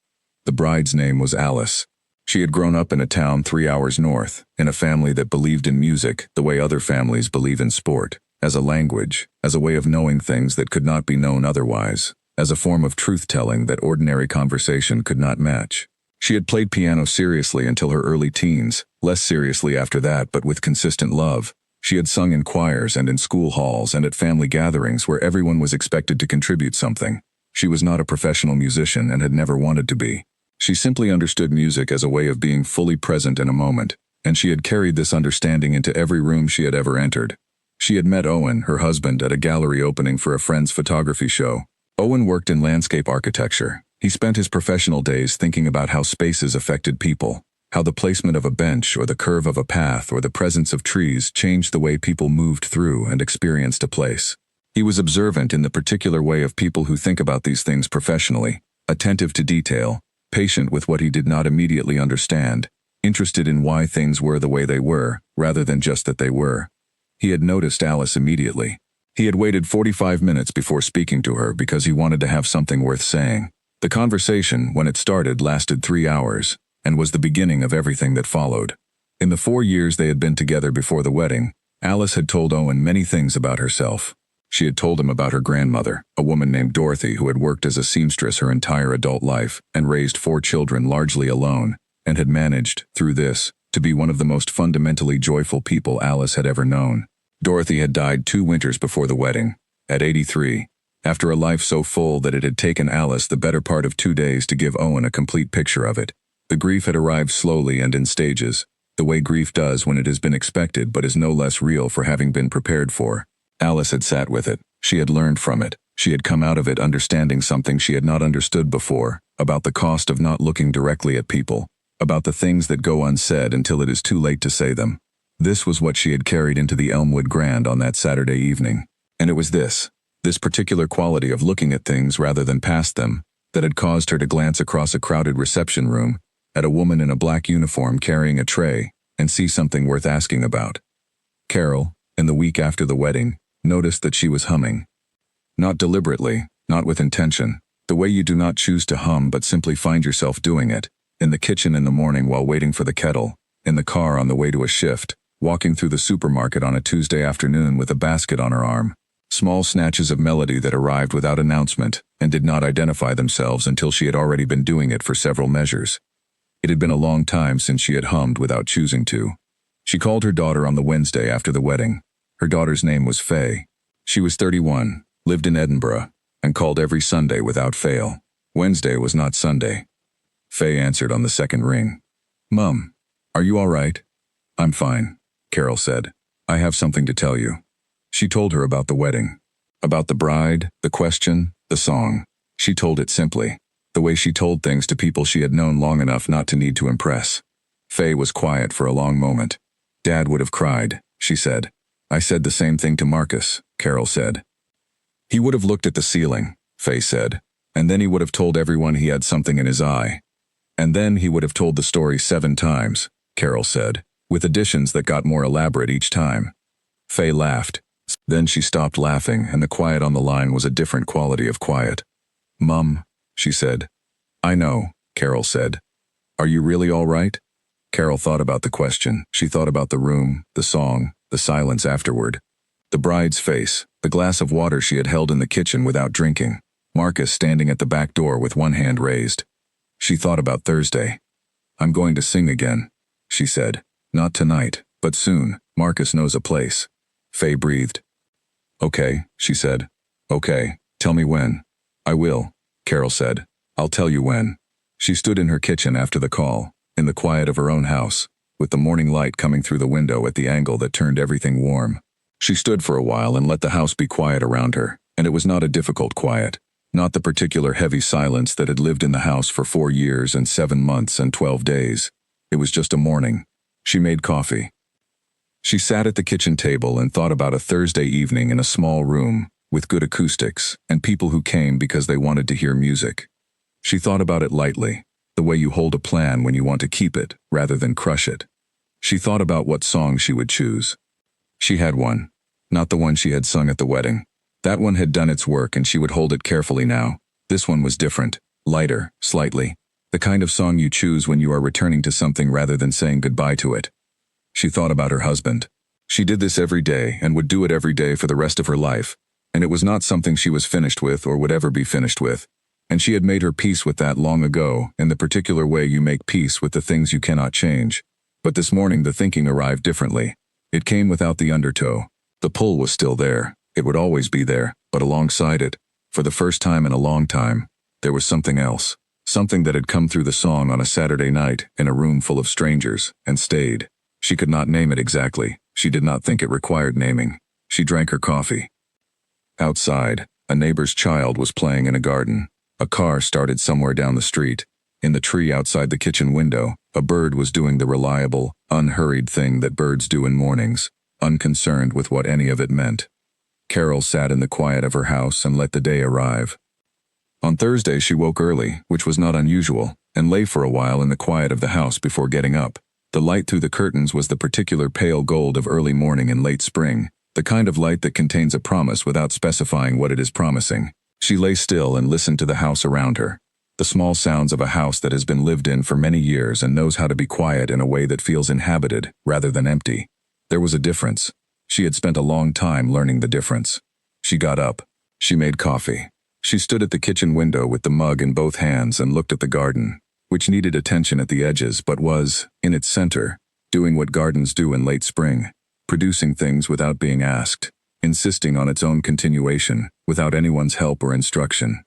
The bride's name was Alice. She had grown up in a town 3 hours north, in a family that believed in music the way other families believe in sport, as a language, as a way of knowing things that could not be known otherwise, as a form of truth-telling that ordinary conversation could not match. She had played piano seriously until her early teens, less seriously after that but with consistent love. She had sung in choirs and in school halls and at family gatherings where everyone was expected to contribute something. She was not a professional musician and had never wanted to be. She simply understood music as a way of being fully present in a moment, and she had carried this understanding into every room she had ever entered. She had met Owen, her husband, at a gallery opening for a friend's photography show. Owen worked in landscape architecture. He spent his professional days thinking about how spaces affected people, how the placement of a bench or the curve of a path or the presence of trees changed the way people moved through and experienced a place. He was observant in the particular way of people who think about these things professionally, attentive to detail, patient with what he did not immediately understand, interested in why things were the way they were, rather than just that they were. He had noticed Alice immediately. He had waited 45 minutes before speaking to her because he wanted to have something worth saying. The conversation, when it started, lasted 3 hours, and was the beginning of everything that followed. In the 4 years they had been together before the wedding, Alice had told Owen many things about herself. She had told him about her grandmother, a woman named Dorothy who had worked as a seamstress her entire adult life and raised 4 children largely alone, and had managed, through this, to be one of the most fundamentally joyful people Alice had ever known. Dorothy had died 2 winters before the wedding, at 83, after a life so full that it had taken Alice the better part of 2 days to give Owen a complete picture of it. The grief had arrived slowly and in stages, the way grief does when it has been expected but is no less real for having been prepared for. Alice had sat with it. She had learned from it. She had come out of it understanding something she had not understood before, about the cost of not looking directly at people, about the things that go unsaid until it is too late to say them. This was what she had carried into the Elmwood Grand on that Saturday evening. And it was this particular quality of looking at things rather than past them, that had caused her to glance across a crowded reception room at a woman in a black uniform carrying a tray and see something worth asking about. Carol, in the week after the wedding, noticed that she was humming. Not deliberately, not with intention, The way you do not choose to hum but simply find yourself doing it. In the kitchen in the morning while waiting for the kettle, in the car on the way to a shift, walking through the supermarket on a Tuesday afternoon with a basket on her arm. Small snatches of melody that arrived without announcement and did not identify themselves until she had already been doing it for several measures. It had been a long time since she had hummed without choosing to. She called her daughter on the Wednesday after the wedding. Her daughter's name was Faye. She was 31, lived in Edinburgh, and called every Sunday without fail. Wednesday was not Sunday. Faye answered on the second ring. "Mum, are you all right?" "I'm fine," Carol said. "I have something to tell you." She told her about the wedding. About the bride, the question, the song. She told it simply, the way she told things to people she had known long enough not to need to impress. Faye was quiet for a long moment. "Dad would have cried," she said. "I said the same thing to Marcus," Carol said. "He would have looked at the ceiling," Faye said, "and then he would have told everyone he had something in his eye. And then he would have told the story 7 times, Carol said, with additions that got more elaborate each time. Faye laughed. Then she stopped laughing, and the quiet on the line was a different quality of quiet. "Mum," she said. "I know," Carol said. "Are you really all right?" Carol thought about the question. She thought about the room, the song, the silence afterward. The bride's face, the glass of water she had held in the kitchen without drinking, Marcus standing at the back door with one hand raised. She thought about Thursday. "I'm going to sing again," she said. "Not tonight, but soon. Marcus knows a place." Faye breathed. "Okay," she said. "Okay, tell me when." "I will," Carol said. "I'll tell you when." She stood in her kitchen after the call, in the quiet of her own house, with the morning light coming through the window at the angle that turned everything warm. She stood for a while and let the house be quiet around her, and it was not a difficult quiet. Not the particular heavy silence that had lived in the house for 4 years and 7 months and 12 days. It was just a morning. She made coffee. She sat at the kitchen table and thought about a Thursday evening in a small room, with good acoustics, and people who came because they wanted to hear music. She thought about it lightly, the way you hold a plan when you want to keep it, rather than crush it. She thought about what song she would choose. She had one. Not the one she had sung at the wedding. That one had done its work and she would hold it carefully now. This one was different, lighter, slightly. The kind of song you choose when you are returning to something rather than saying goodbye to it. She thought about her husband. She did this every day and would do it every day for the rest of her life, and it was not something she was finished with or would ever be finished with. And she had made her peace with that long ago, in the particular way you make peace with the things you cannot change. But this morning the thinking arrived differently. It came without the undertow. The pull was still there. It would always be there, but alongside it, for the first time in a long time, there was something else. Something that had come through the song on a Saturday night in a room full of strangers, and stayed. She could not name it exactly. She did not think it required naming. She drank her coffee. Outside, a neighbor's child was playing in a garden. A car started somewhere down the street. In the tree outside the kitchen window, a bird was doing the reliable, unhurried thing that birds do in mornings, unconcerned with what any of it meant. Carol sat in the quiet of her house and let the day arrive. On Thursday she woke early, which was not unusual, and lay for a while in the quiet of the house before getting up. The light through the curtains was the particular pale gold of early morning in late spring, the kind of light that contains a promise without specifying what it is promising. She lay still and listened to the house around her. The small sounds of a house that has been lived in for many years and knows how to be quiet in a way that feels inhabited rather than empty. There was a difference. She had spent a long time learning the difference. She got up. She made coffee. She stood at the kitchen window with the mug in both hands and looked at the garden, which needed attention at the edges but was, in its center, doing what gardens do in late spring, producing things without being asked, insisting on its own continuation, without anyone's help or instruction.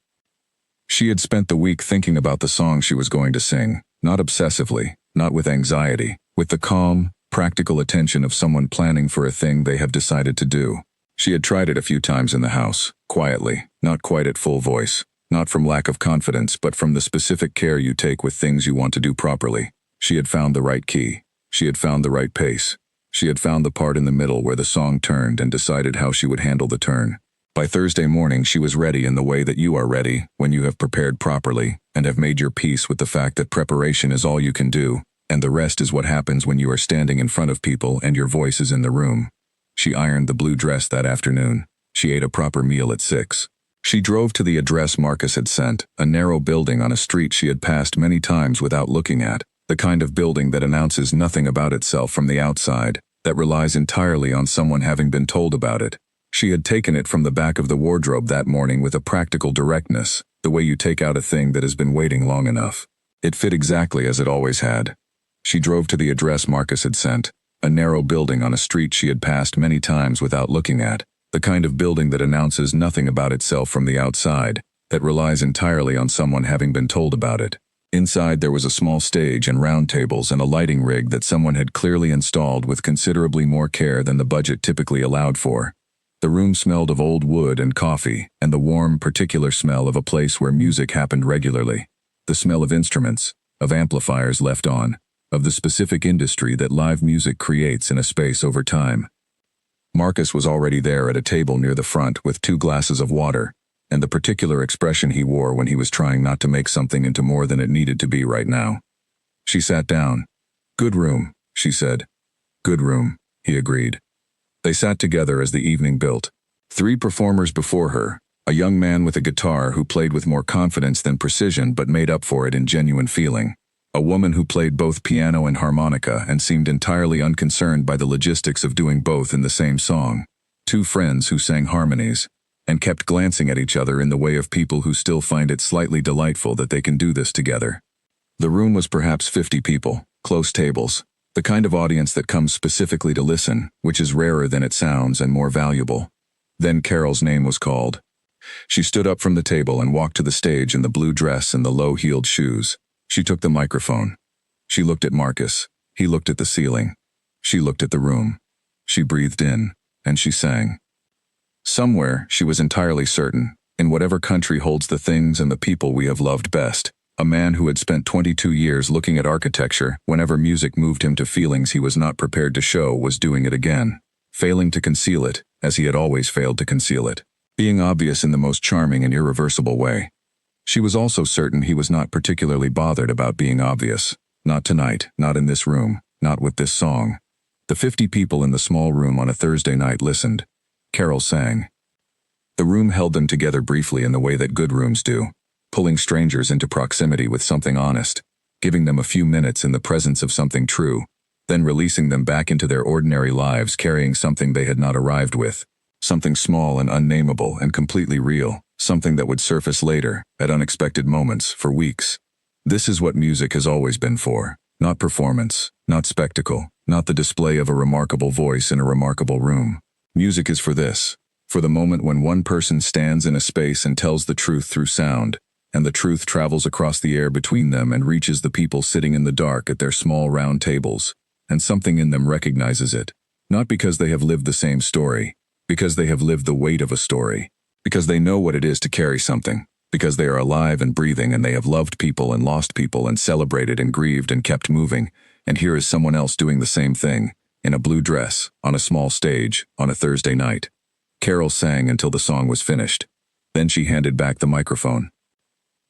She had spent the week thinking about the song she was going to sing, not obsessively, not with anxiety, with the calm, practical attention of someone planning for a thing they have decided to do. She had tried it a few times in the house, quietly, not quite at full voice, not from lack of confidence but from the specific care you take with things you want to do properly. She had found the right key. She had found the right pace. She had found the part in the middle where the song turned and decided how she would handle the turn. By Thursday morning she was ready in the way that you are ready when you have prepared properly and have made your peace with the fact that preparation is all you can do, and the rest is what happens when you are standing in front of people and your voice is in the room. She ironed the blue dress that afternoon. She ate a proper meal at 6. She drove to the address Marcus had sent, a narrow building on a street she had passed many times without looking at, the kind of building that announces nothing about itself from the outside, that relies entirely on someone having been told about it. She had taken it from the back of the wardrobe that morning with a practical directness, the way you take out a thing that has been waiting long enough. It fit exactly as it always had. She drove to the address Marcus had sent, a narrow building on a street she had passed many times without looking at, the kind of building that announces nothing about itself from the outside, that relies entirely on someone having been told about it. Inside there was a small stage and round tables and a lighting rig that someone had clearly installed with considerably more care than the budget typically allowed for. The room smelled of old wood and coffee, and the warm, particular smell of a place where music happened regularly. The smell of instruments, of amplifiers left on, of the specific industry that live music creates in a space over time. Marcus was already there at a table near the front with 2 glasses of water, and the particular expression he wore when he was trying not to make something into more than it needed to be right now. She sat down. "Good room," she said. "Good room," he agreed. They sat together as the evening built. 3 performers before her, a young man with a guitar who played with more confidence than precision but made up for it in genuine feeling. A woman who played both piano and harmonica and seemed entirely unconcerned by the logistics of doing both in the same song. 2 friends who sang harmonies, and kept glancing at each other in the way of people who still find it slightly delightful that they can do this together. The room was perhaps 50 people, close tables, the kind of audience that comes specifically to listen, which is rarer than it sounds and more valuable. Then Carol's name was called. She stood up from the table and walked to the stage in the blue dress and the low-heeled shoes. She took the microphone. She looked at Marcus. He looked at the ceiling. She looked at the room. She breathed in, and she sang. Somewhere, she was entirely certain, in whatever country holds the things and the people we have loved best, a man who had spent 22 years looking at architecture whenever music moved him to feelings he was not prepared to show was doing it again, failing to conceal it, as he had always failed to conceal it, being obvious in the most charming and irreversible way. She was also certain he was not particularly bothered about being obvious. Not tonight, not in this room, not with this song. The 50 people in the small room on a Thursday night listened. Carol sang. The room held them together briefly in the way that good rooms do, pulling strangers into proximity with something honest, giving them a few minutes in the presence of something true, then releasing them back into their ordinary lives carrying something they had not arrived with, something small and unnameable and completely real, something that would surface later, at unexpected moments, for weeks. This is what music has always been for, not performance, not spectacle, not the display of a remarkable voice in a remarkable room. Music is for this, for the moment when one person stands in a space and tells the truth through sound, and the truth travels across the air between them and reaches the people sitting in the dark at their small round tables, and something in them recognizes it, not because they have lived the same story, because they have lived the weight of a story, because they know what it is to carry something, because they are alive and breathing and they have loved people and lost people and celebrated and grieved and kept moving, and here is someone else doing the same thing, in a blue dress, on a small stage, on a Thursday night. Carol sang until the song was finished. Then she handed back the microphone.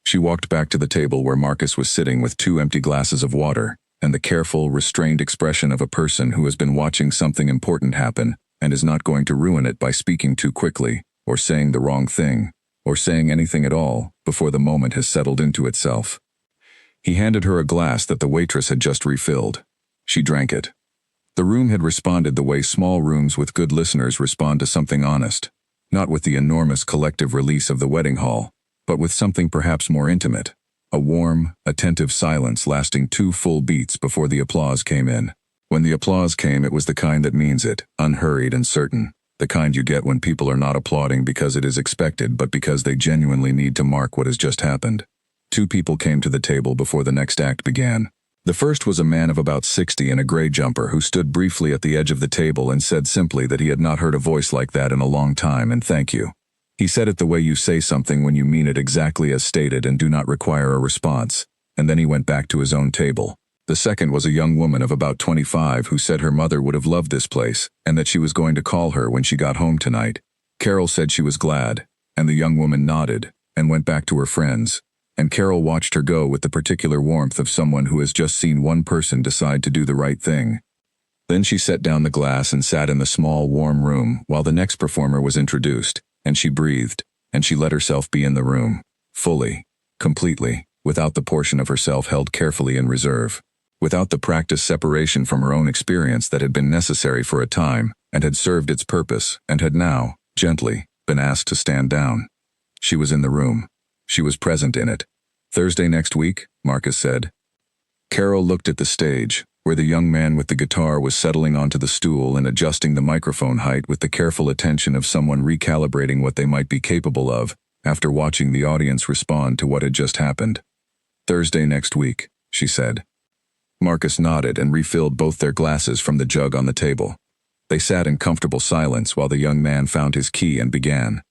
She walked back to the table where Marcus was sitting with 2 empty glasses of water, and the careful, restrained expression of a person who has been watching something important happen and is not going to ruin it by speaking too quickly, or saying the wrong thing, or saying anything at all, before the moment has settled into itself. He handed her a glass that the waitress had just refilled. She drank it. The room had responded the way small rooms with good listeners respond to something honest, not with the enormous collective release of the wedding hall, but with something perhaps more intimate, a warm, attentive silence lasting 2 full beats before the applause came in. When the applause came, it was the kind that means it, unhurried and certain, the kind you get when people are not applauding because it is expected but because they genuinely need to mark what has just happened. 2 people came to the table before the next act began. The first was a man of about 60 in a gray jumper who stood briefly at the edge of the table and said simply that he had not heard a voice like that in a long time and thank you. He said it the way you say something when you mean it exactly as stated and do not require a response, and then he went back to his own table. The second was a young woman of about 25 who said her mother would have loved this place and that she was going to call her when she got home tonight. Carol said she was glad, and the young woman nodded and went back to her friends, and Carol watched her go with the particular warmth of someone who has just seen one person decide to do the right thing. Then she set down the glass and sat in the small, warm room while the next performer was introduced, and she breathed, and she let herself be in the room, fully, completely, without the portion of herself held carefully in reserve, without the practiced separation from her own experience that had been necessary for a time, and had served its purpose, and had now, gently, been asked to stand down. She was in the room. She was present in it. Thursday next week, Marcus said. Carol looked at the stage, where the young man with the guitar was settling onto the stool and adjusting the microphone height with the careful attention of someone recalibrating what they might be capable of after watching the audience respond to what had just happened. Thursday next week, she said. Marcus nodded and refilled both their glasses from the jug on the table. They sat in comfortable silence while the young man found his key and began.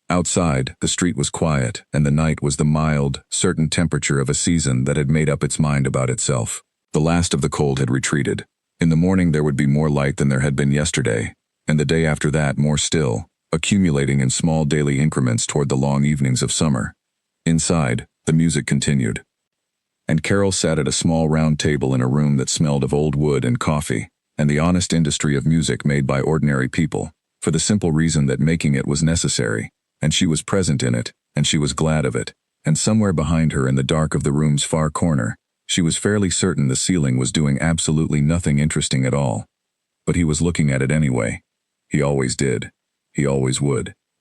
Outside, the street was quiet, and the night was the mild, certain temperature of a season that had made up its mind about itself. The last of the cold had retreated. In the morning there would be more light than there had been yesterday, and the day after that more still, accumulating in small daily increments toward the long evenings of summer. Inside, the music continued. And Carol sat at a small round table in a room that smelled of old wood and coffee, and the honest industry of music made by ordinary people, for the simple reason that making it was necessary, and she was present in it, and she was glad of it, and somewhere behind her in the dark of the room's far corner, she was fairly certain the ceiling was doing absolutely nothing interesting at all. But he was looking at it anyway. He always did. He always would.